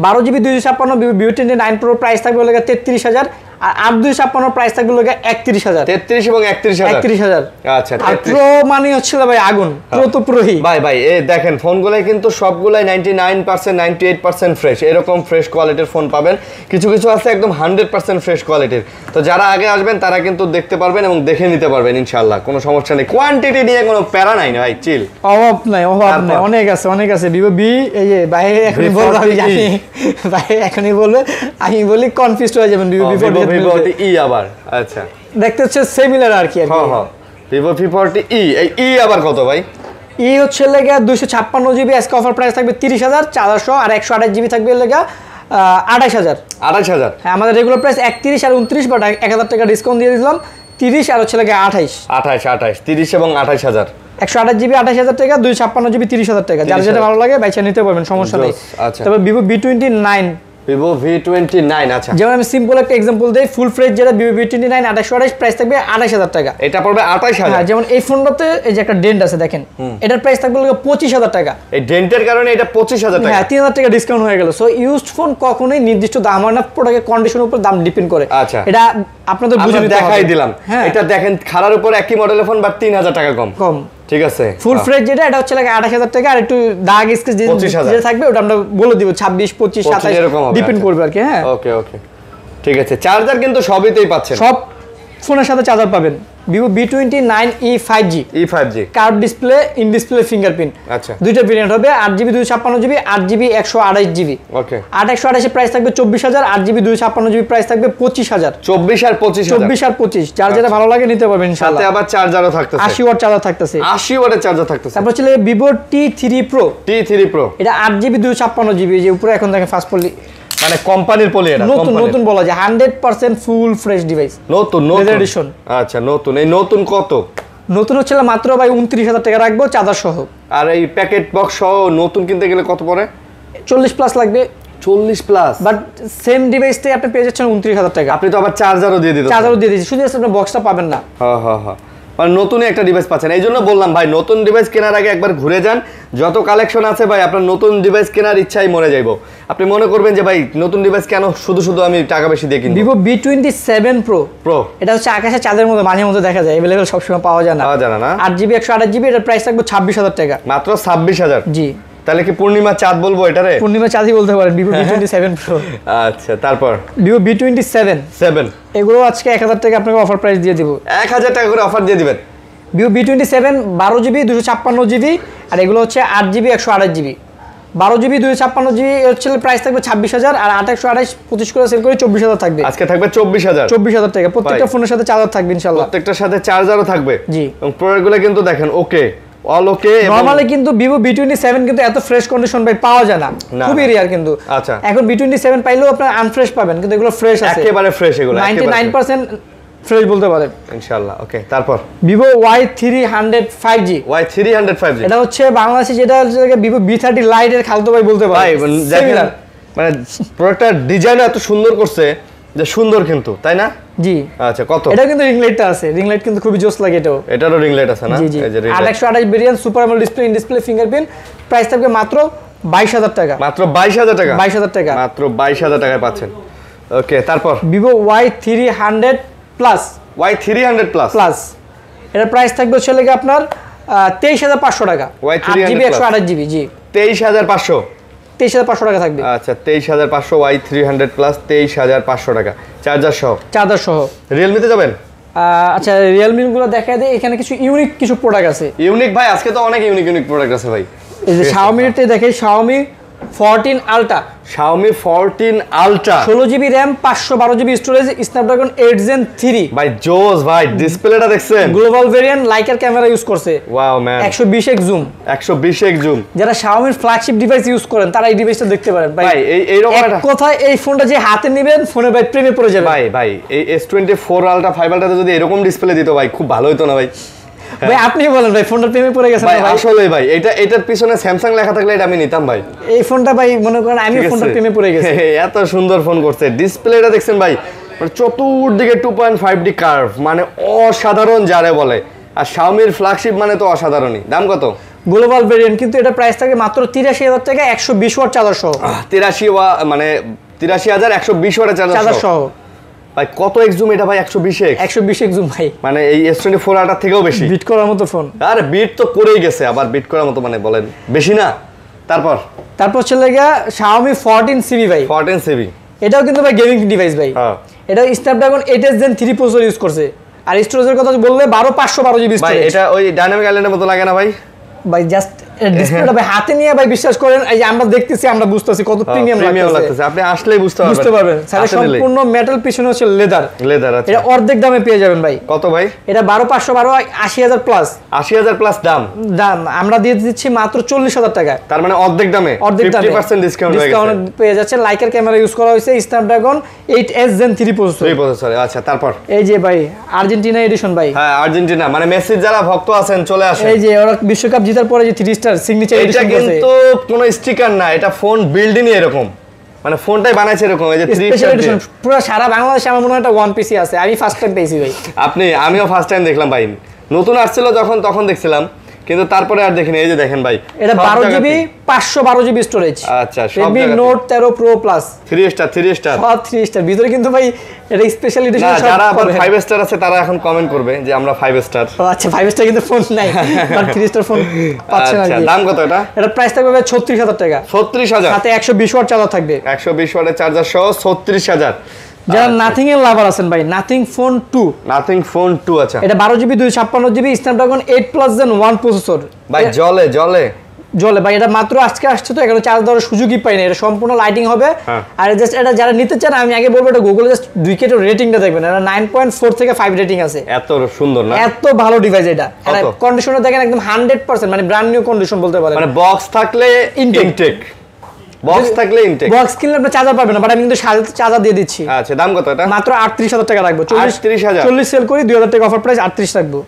12GB 256 Vivo V29 Pro price থাকবে 33,000, আর 8256 প্রাইস থাকবে 31,000। 33 এবং 31,000। আচ্ছা, আর প্রো মানে হচ্ছে ভাই আগুন, প্রো তো প্রোই ভাই। এই দেখেন ফোনগুলাই কিন্তু সবগুলাই 99% 98% ফ্রেশ, এরকম ফ্রেশ কোয়ালিটির ফোন পাবেন। কিছু কিছু আছে একদম 100% ফ্রেশ কোয়ালিটির। তো যারা আগে আসবেন তারা কিন্তু দেখতে পারবেন এবং দেখে নিতে পারবেন ইনশাআল্লাহ, কোনো সমস্যা নেই। কোয়ান্টিটি নিয়ে কোনো প্যারা নাই না ভাই, চিল, অভাব নাই। অনেক আছে Vivo B। এই যে ভাই এখনই বলবো, আমি জানি ভাই এখনই বলবে, আমি বলি কনফিউজ হয়ে যাবেন। Vivo E আবার, আচ্ছা, দেখতে হচ্ছে সিমিলার আর কি। হ্যাঁ, Vivo V40 E, এই E আবার কত ভাই? E হচ্ছে 256GB, আজকে অফার প্রাইস থাকবে 30,400, আর 128GB থাকবে 28,000। হ্যাঁ, আমাদের রেগুলার প্রাইস 31 আর 29, বাট 1,000 টাকা ডিসকাউন্ট দিয়ে দিলাম, 30 আর হচ্ছে 28, 30 এবং 28,000। 128GB 28,000 টাকা, 256GB 30,000 টাকা। যার যেটা ভালো লাগে বাইচা নিতে পারবেন, সমস্যা নেই। তবে Vivo V29 আচ্ছা, যেমন আমি সিম্পল একটা एग्जांपल দেই, ফুল ফ্রেশ যেটা Vivo V29 2828 প্রাইস থাকবে 28,000 টাকা। এটা পড়বে 28,000। হ্যাঁ, যেমন এই ফোনটাতে এই যে একটা ডেন্ট আছে দেখেন, এটার প্রাইস থাকবে 25,000 টাকা। এই ডেন্টের কারণে এটা 25,000 টাকা। হ্যাঁ, 3,000 টাকা ডিসকাউন্ট হয়ে গেল। সো ইউজড ফোন কখনোই নির্দিষ্ট দাম হয় না, প্রোডাক্টের কন্ডিশনের উপর দাম ডিপেন্ড করে। আচ্ছা, এটা আপনাদের বুঝে নিতে দেখাই দিলাম। এটা দেখেন খারার উপর একই মডেলের ফোন, বাট 3,000 টাকা কম। ঠিক আছে, ফুল ফ্রেশ যেটা এটা হচ্ছে 28,000 টাকা, আর একটু দাগ স্কেচ যে থাকবে ওটা আমরা বলে দিব 26 25 27 ডিপেন্ড করবে আর কি। হ্যাঁ, ওকে, ঠিক আছে। চার্জার কিন্তু সবইতেই পাচ্ছেন, সব ফোনের সাথে চার্জার পাবেন। Vivo V29 E 5G curve display, in display fingerprint. আচ্ছা, দুইটা ভেরিয়েন্ট হবে, 8GB 256GB, 8GB 128GB। ওকে, 8/128 এর প্রাইস থাকবে 24,000, 8GB 256GB প্রাইস থাকবে 25,000। 24 আর 25, যার যেটা ভালো লাগে নিতে পারবেন ইনশাআল্লাহ। সাথে আবার চার্জারও থাকতেছে, 80 ওয়াট চার্জার থাকতেছে, 80 ওয়াটের চার্জার থাকতেছে। তারপর ছিল Vivo T3 Pro। এটা 8GB 256GB, যে উপরে এখন দেখেন ফাস্ট পলি, মানে কোম্পানির পলি, এটা নতুন বলা যায়, 100% ফুল ফ্রেশ ডিভাইস, নতুন এডিশন। আচ্ছা, নতুন। এই নতুন কত? নতুন হচ্ছে মাত্র ভাই 29,000 টাকা রাখবো চার্জার সহ। আর এই প্যাকেট বক্স সহ নতুন কিনতে গেলে কত পড়ে? 40 প্লাস লাগবে। 40 প্লাস, বাট সেম ডিভাইসটাই আপনি পেয়ে যাচ্ছেন 29,000 টাকা। আপনি তো আবার চার্জারও দিয়ে দিতেছেন। চার্জারও দিয়ে দিয়েছি, শুধু আপনি বক্সটা পাবেন না। হ্যাঁ, মানে নতুনই একটা ডিভাইস পাচ্ছেন। এই জন্য বললাম ভাই, নতুন ডিভাইস কেনার আগে একবার ঘুরে যান, যত কালেকশন আছে ভাই, আপনার নতুন ডিভাইস কেনার ইচ্ছাই মরে যাইবো। আপনি মনে করবেন যে ভাই নতুন ডিভাইস কেন শুধু আমি টাকা বেশি দিয়ে কিনবো। Vivo V27 Pro এটা হচ্ছে আকাশে চাঁদের মধ্যে মাঝে মধ্যে দেখা যায়, अवेलेबल সবসময় পাওয়া যায় না। 8GB 128GB, এটার প্রাইস থাকবে 26,000 টাকা। মাত্র 26,000? জি। তাহলে কি পূর্ণিমা চাঁদ বলবো এটারে? পূর্ণিমা চাঁদই বলতে পারেন, Vivo V27 Pro। আচ্ছা, তারপর Vivo V27 এগুলো আজকে 1,000 টাকা আপনাকে অফার প্রাইস দিয়ে দিব। 1,000 টাকা করে অফার দিয়ে দিবেন। Vivo V27 12GB 256GB, আর এগুলো হচ্ছে 8GB 128GB। 12GB 256GB হচ্ছে প্রাইস থাকবে 26,000 আর 828 25 করে সেল করে 24,000 থাকবে। আজকে থাকবে 24,000 টাকা। প্রত্যেকটা ফোনের সাথে চার্জার থাকবে ইনশাআল্লাহ। প্রত্যেকটার সাথে চার্জারও থাকবে। জি। এবং প্রোডাক্টগুলো কিন্তু দেখেন ওকে অল ওকে। নরমালি কিন্তু Vivo B27 কিন্তু এত ফ্রেশ কন্ডিশন ভাই পাওয়া যায় না, খুবই রিয়ার কিন্তু। আচ্ছা এখন B27 পাইলেও আপনারা আনফ্রেশ পাবেন, কিন্তু এগুলো ফ্রেশ আছে, একেবারে ফ্রেশ, এগুলো 99% ফ্রেশ বলতে পারেন ইনশাআল্লাহ। ওকে, তারপর Vivo Y300 5G। Y300 5G এটা হচ্ছে বাংলাদেশে যেটা হচ্ছে Vivo B30 Lite এর খালতো ভাই বলতে পারেন। মানে প্রোডাক্টটার ডিজাইন এত সুন্দর করছে যে সুন্দর কিন্তু, তাই না? জি। আচ্ছা, কত? এটা কিন্তু রিং লাইটটা আছে, রিং লাইট কিন্তু খুবই জোস লাগে এটাও। এটারও রিং লাইট আছে না? জি জি। 828 variant super AMOLED display, in display fingerprint, price থাকবে মাত্র 22,000 টাকা। মাত্র 22,000 টাকা? 22,000 টাকা, মাত্র 22,000 টাকায় পাচ্ছেন। ওকে, তারপর Vivo Y300 plus. Y300 plus plus এটার প্রাইস থাকবে হচ্ছে লাগে আপনার 23,500 টাকা। Y300 128GB। জি, 23,500। 23,500 টাকা থাকবে। আচ্ছা, 23,500 Y300 প্লাস 23,500 টাকা চার্জার সহ। চার্জার সহ। রিয়েলমিতে যাবেন? আচ্ছা, রিয়েলমি গুলো দেখায় দেয়, এখানে কিছু ইউনিক কিছু প্রোডাক্ট আছে। ইউনিক ভাই, আজকে তো অনেক ইউনিক প্রোডাক্ট আছে ভাই। এই যে Xiaomi-তে দেখে Xiaomi 14 Ultra, Xiaomi 14 Ultra, 16GB RAM, 512GB storage, Snapdragon 8 Gen 3 ভাই জোস ভাই। ডিসপ্লেটা দেখছেন? গ্লোবাল ভেরিয়েন্ট, লাইকার ক্যামেরা ইউজ করছে। Wow man, 120x zoom. 120x zoom. যারা Xiaomi ফ্ল্যাগশিপ ডিভাইস ইউজ করেন তারা এই ডিভাইসটা দেখতে পারেন ভাই। এই রকম এক কথায় এই ফোনটা যে হাতে নেবেন, ফোনে ভাই প্রেমে পড়ে যাবে ভাই। এই S24 Ultra 5 Ultra তে যদি এরকম ডিসপ্লে দিত ভাই, খুব ভালো হতো না ভাই? ভাই আপনি বলেন ভাই, ফোনটার প্রেমে পড়ে গেছেন ভাই? ভাই আসলে ভাই এটার পিছনে স্যামসাং লেখা থাকলে এটা আমি নিতাম ভাই। এই ফোনটা ভাই মনে করেন আমি ফোনটার প্রেমে পড়ে গেছি। এত সুন্দর ফোন করছে। ডিসপ্লেটা দেখছেন ভাই, মানে চতুর্দিকে 2.5D কার্ভ, মানে অসাধারণ যারে বলে। আর Xiaomi-র ফ্ল্যাগশিপ মানে তো অসাধারণই। দাম কত? গ্লোবাল ভেরিয়েন্ট, কিন্তু এটা প্রাইস থাকে মাত্র 83,000 টাকা, 120 ওয়াট চার্জার সহ। 83,120 ওয়াটের চার্জার সহ। ভাই কত এক্স জুম এটা ভাই? 120x জুম ভাই। মানে এই S24 Ultra থেকেও বেশি বিট করার মতো ফোন। আরে বিট তো করেই গেছে, আবার বিট করার মতো মানে বলেন বেশি না? তারপর চলে গিয়া Xiaomi 14CB ভাই। 14CB, এটাও কিন্তু ভাই গেমিং ডিভাইস ভাই। হ্যাঁ, এটা Snapdragon 8 Gen 3 প্রসেসর ইউজ করছে। আর স্টোরেজের কথা বললে 512GB ভাই স্টোরেজ। এটা ওই ডাইনামিক আইল্যান্ডের মতো লাগে না ভাই? ভাই জাস্ট ডিসপ্লেটা ভাই হাতে নিয়ে ভাই বিশ্বাস করেন, এই যে আমরা দেখতেছি, আমরা বুঝতেছি কত প্রিমিয়াম লাগতেছে। আপনি আসলেই বুঝতে পারবেন। স্যার সম্পূর্ণ মেটাল, পিছনে হচ্ছে লেদার। আচ্ছা, এটা অর্ধেক দামে পেয়ে যাবেন ভাই। কত ভাই? এটা 12,512, 80,000 প্লাস। 80,000 প্লাস দাম আমরা দিয়ে দিচ্ছি মাত্র 40,000 টাকা। তার মানে অর্ধেক দামে 50% ডিসকাউন্ট হয়ে গেছে। পেয়ে যাচ্ছে। লাইকার ক্যামেরা ইউজ করা হয়েছে, Snapdragon 8 Gen 3 প্রসেসর। আচ্ছা, তারপর এই যে ভাই আর্জেন্টিনা এডিশন ভাই। হ্যাঁ, আর্জেন্টিনা মানে মেসির যারা ভক্ত আছেন চলে আসেন। এই যে ওরা বিশ্বকাপ জেতার পরে যে 3 স্টার সিগনেচার এডিশন করছে। এটা কিন্তু কোনো স্টিকার না, এটা ফোন বিল্ডিংই এরকম, মানে ফোনটাই বানাইছে এরকম। এই যে 3 স্টার এডিশন পুরো সারা বাংলাদেশে আমার মনে হয় এটা ওয়ান পিসি আছে। আমি ফার্স্ট টাইম পেয়েছি ভাই। আমিও ফার্স্ট টাইম দেখলাম ভাই। নতুন আসছিল তখন দেখছিলাম, কিন্তু তারপরে আর দেখিনি। এই যে দেখেন ভাই, এটা 12GB 512GB স্টোরেজ। আচ্ছা, Redmi Note 13 Pro Plus 3 star সব 3 স্টার ভিতরে কিন্তু ভাই এটা স্পেশাল এডিশন। যারা আবার 5 স্টার আছে তারা এখন কমেন্ট করবে যে আমরা 5 স্টার। আচ্ছা, 5 স্টার কিন্তু ফোন নাই, বাট 3 স্টার ফোন পাচ্ছেন। আচ্ছা, দাম কত এটা? এটা প্রাইস থাকবে 36,000 টাকা। 36,000, সাথে 120 ওয়াট চার্জার থাকবে। 120 ওয়াটের চার্জার সহ 36,000। যারা নাথিং এর লাভার আছেন ভাই, নাথিং ফোন 2। নাথিং ফোন 2, আচ্ছা, এটা 12GB 256GB Snapdragon 8+ Gen 1 processor. ভাই জ্বলে ভাই। এটা মাত্র আজকে আসছে, তো এখানে চার্জ দেওয়ার সুযোগই পাই না। এটা সম্পূর্ণ লাইটিং হবে। আর জাস্ট এটা যারা নিতে চান, আমি আগে বলবো এটা গুগলে জাস্ট 2K রেটিংটা দেখবেন। এটা 9.4 থেকে 5 রেটিং আছে। এত সুন্দর না? এত ভালো ডিভাইস এটা। আর কন্ডিশনটা দেখেন একদম 100%, মানে ব্র্যান্ড নিউ কন্ডিশন বলতে পারেন। মানে বক্স থাকলে ইনটেক, বক্স কিনলে আপনি চার্জার পাবেন না, বাট আমি কিন্তু চার্জার দিয়ে দিচ্ছি। আচ্ছা, দাম কত এটা? মাত্র 38,000 টাকা রাখবো। 38,000 সেল করি, 2,000 টাকা অফার প্রাইস, 38 রাখবো।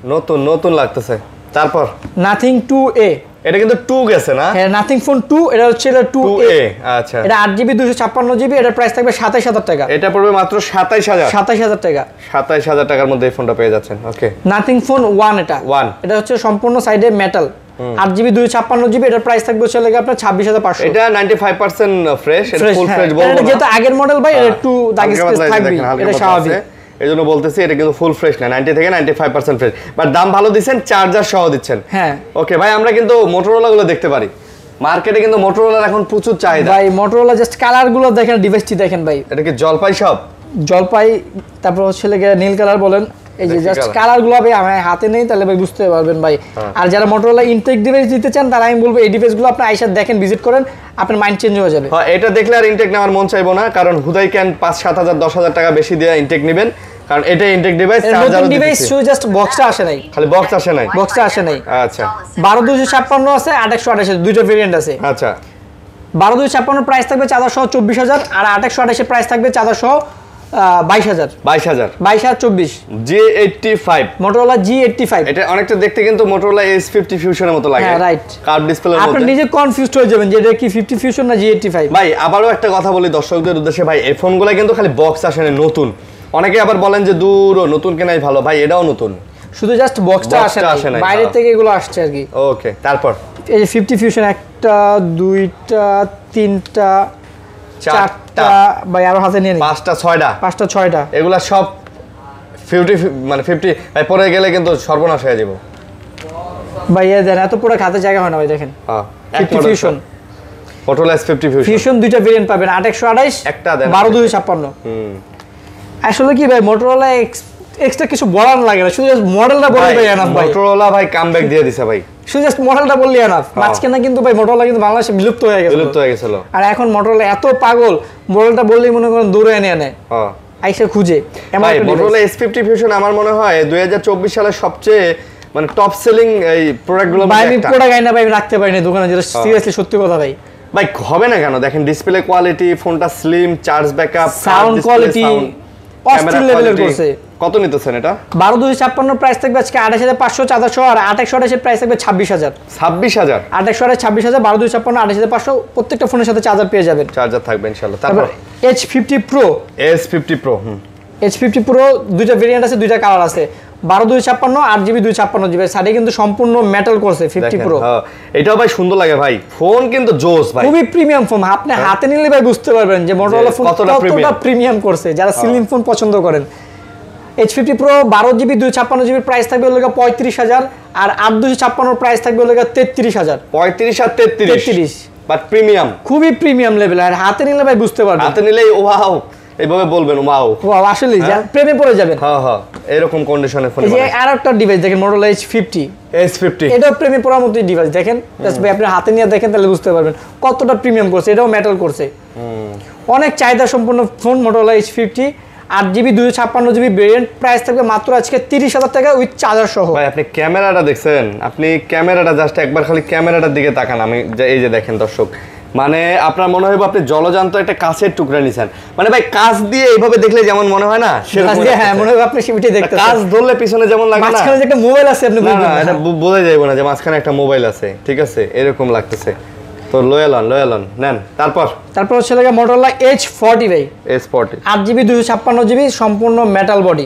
নতুন লাগতেছে। তারপর নাথিং 2A, এটা কিন্তু 2 গেছে না? হ্যাঁ, নাথিং ফোন 2, এটা হচ্ছে 2A। আচ্ছা, এটা 8GB 256GB, এটার প্রাইস থাকবে 27,000 টাকা। এটা পড়বে মাত্র 27,000 টাকা। 27,000 টাকার মধ্যে এই ফোনটা পেয়ে যাচ্ছেন। ওকে, নাথিং ফোন 1, এটা হচ্ছে সম্পূর্ণ সাইডে মেটাল, 8GB 256GB, এটার প্রাইস থাকবে হচ্ছে আপনার 26,500। এটা 95% ফ্রেশ, এটা ফুল ফ্রেশ বলবো না, যেহেতু আগের মডেল ভাই, এটা একটু দাগ স্পেস থাকবে, এটা স্বাভাবিক। এইজন্য বলতেছি এটা কিন্তু ফুল ফ্রেশ না, 90 থেকে 95% ফ্রেশ, বাট দাম ভালো দিচ্ছেন, চার্জার সহ দিচ্ছেন। হ্যাঁ, ওকে ভাই, আমরা কিন্তু মোটরোলা গুলো দেখতে পারি মার্কেটে, কিন্তু মোটরোলার এখন প্রচুর চাহিদা ভাই। মোটরোলা জাস্ট কালার গুলো দেখেন, ডিভাইসটি দেখেন ভাই। এটা কি জলপাই সব? জলপাই, তারপর হচ্ছে নীল কালার বলেন, এই যে জাস্ট কালার গুলো ভাই আমার হাতে নেই, তাহলে ভাই বুঝতে পারবেন ভাই। আর যারা মোটরোলা ইনটেক ডিভাইস দিতে চান তারা আমি বলবো এই ডিভাইসগুলো আপনি আইসা দেখেন, ভিজিট করেন, আপনার মাইন্ড চেঞ্জ হয়ে যাবে। হ্যাঁ, এটা দেখলে আর ইনটেক নেওয়ার মন চাইবো না, কারণ হুদাই কেন 5-7 হাজার 10 হাজার টাকা বেশি দিয়ে ইনটেক নেবেন, কারণ এটা ইনটেক ডিভাইস। নতুন ডিভাইস শুধু জাস্ট বক্সটা আসে নাই, খালি বক্স আসে নাই, বক্সটা আসে নাই। আচ্ছা 12256 আছে, 8128 দুইটা ভেরিয়েন্ট আছে। আচ্ছা 12256 প্রাইস থাকবে 424,000, আর 8128 প্রাইস থাকবে 22,000 22,024 G85 মোটরোলা G85। এটা অনেকটা দেখতে কিন্তু মোটরোলা S50 ফিউশনের মতো লাগে। হ্যাঁ রাইট, কার্ভ ডিসপ্লের মধ্যে আপনি নিজে কনফিউজড হয়ে যাবেন যে এটা কি 50 ফিউশন না G85। ভাই আবারও একটা কথা বলি দর্শকদের উদ্দেশ্যে, ভাই এই ফোনগুলো কিন্তু খালি বক্স আসে না, নতুন। অনেকে আবার বলেন যে দূর নতুন কেনাই ভালো, ভাই এটাও নতুন, শুধু জাস্ট বক্সটা আসে না, বাইরে থেকে এগুলো আসছে আর কি। ওকে, তারপর এই যে 50 ফিউশন 1টা 2টা 3টা 4টা ভাই আরো হাতে নিয়ে নিন, 5টা 6টা 5টা 6টা এগুলা সব 50 মানে 50 ভাই পরে গেলে কিন্তু সর্বনাশ হয়ে যাবে ভাই। এই দেন এত পুরো খাতে জায়গা হয় না ভাই, দেখেন 50 ফিউশন মোটরোলা S50 ফিউশন দুইটা ভেরিয়েন্ট পাবেন, 8128 একটা দেন 12256। আসলে কি ভাই মোটরোলা এক্সট্রা কিছু বলার লাগে না, শুধু মডেলটা বললে ভাই এনাফ ভাই। মোটরোলা ভাই কামব্যাক দিয়ে দিছে ভাই, শুধু জাস্ট মডেলটা বললে এনাফ। মাঝখানে কিন্তু ভাই মোটরোলা কিন্তু বাংলাদেশে বিলুপ্ত হয়ে গেছিল, আর এখন মোটরোলা এত পাগল, মডেলটা বললেই মনে করেন দূরে এনে আইসা খুঁজে। ভাই মোটরোলা S50 ফিউশন আমার মনে হয় 2024 সালের সবচেয়ে মানে টপ সেলিং এই প্রোডাক্টগুলো ভাই। আমি প্রোডাক্ট আইনা ভাই রাখতে পারিনি দোকানে, যেটা সিরিয়াসলি সত্যি কথা ভাই। ভাই হবে না কেন, দেখেন ডিসপ্লে কোয়ালিটি, ফোনটা slim, charge backup, sound quality অস্থির লেভেলের করছে। কত নিতেছেন এটা? 12256 প্রাইস থাকবে আজকে 28500 400, আর 8128 প্রাইস থাকবে 26000 26000 8128 26000 12256 28500 প্রত্যেকটা ফোনের সাথে চার্জার পেয়ে যাবেন, চার্জার থাকবে ইনশাআল্লাহ। তারপর H50 Pro S50 Pro H50 Pro দুইটা ভেরিয়েন্ট আছে, দুইটা কালার আছে, 12256 8GB 256GB। সাইডে কিন্তু সম্পূর্ণ মেটাল করছে 50 Pro। এটাও ভাই সুন্দর লাগে ভাই, ফোন কিন্তু জোস ভাই, খুবই প্রিমিয়াম ফোন। আপনি হাতে নিলে ভাই বুঝতে পারবেন যে মোটরোলা ফোন কতটা প্রিমিয়াম করছে, যারা স্লিম ফোন পছন্দ করেন। H50 Pro 12GB 256GB price থাকবে হলো 35000, আর 8256 প্রাইস থাকবে হলো 33000। 35 আর 33 বাট প্রিমিয়াম, খুবই প্রিমিয়াম লেভেল। আর হাতে নিলে ভাই বুঝতে পারবেন, হাতে নিলেই ওয়াও এইভাবে বলবেন ওয়াও ওয়াও, আসলে প্রেমে পড়ে যাবেন। হ্যাঁ এরকম কন্ডিশনে ফোন। এই যে আরেকটা ডিভাইস দেখেন মোটরোলা S50, এটা প্রেমে পড়ার মতোই ডিভাইস। দেখেন জাস্ট ভাই আপনি হাতে নিয়ে দেখেন, তাহলে বুঝতে পারবেন কতটা প্রিমিয়াম করছে। এটাও মেটাল করছে, অনেক চাহিদা সম্পন্ন phone Motorola H50। 8GB 256GB variant, price থাকবে মাত্র আজকে 30000 টাকা উইথ চার্জার সহ। ভাই আপনি ক্যামেরাটা দেখছেন, আপনি ক্যামেরাটা জাস্ট একবার খালি ক্যামেরাটার দিকে তাকান। আমি এই যে দেখেন দর্শক, মানে আপনার মনে হয় আপনি জলজান্ত একটা কাঁচের টুকরা নিছেন। মানে ভাই কাঁচ দিয়ে এইভাবে দেখলে যেমন মনে হয় না, সেরকম হ্যাঁ মনে হয় আপনি সিবিটি দেখতেছেন। কাঁচ ধরলে পিছনে যেমন লাগে না, মাঝখানে যে একটা মোবাইল আছে আপনি বুঝবেন না, এটা বোঝা যাবে না যে মাঝখানে একটা মোবাইল আছে, ঠিক আছে এরকম লাগতেছে। তো লয়ালন নেন। তারপর হচ্ছে লাগে মোটরোলা H40 ভাই, S40 8GB 256GB সম্পূর্ণ মেটাল বডি,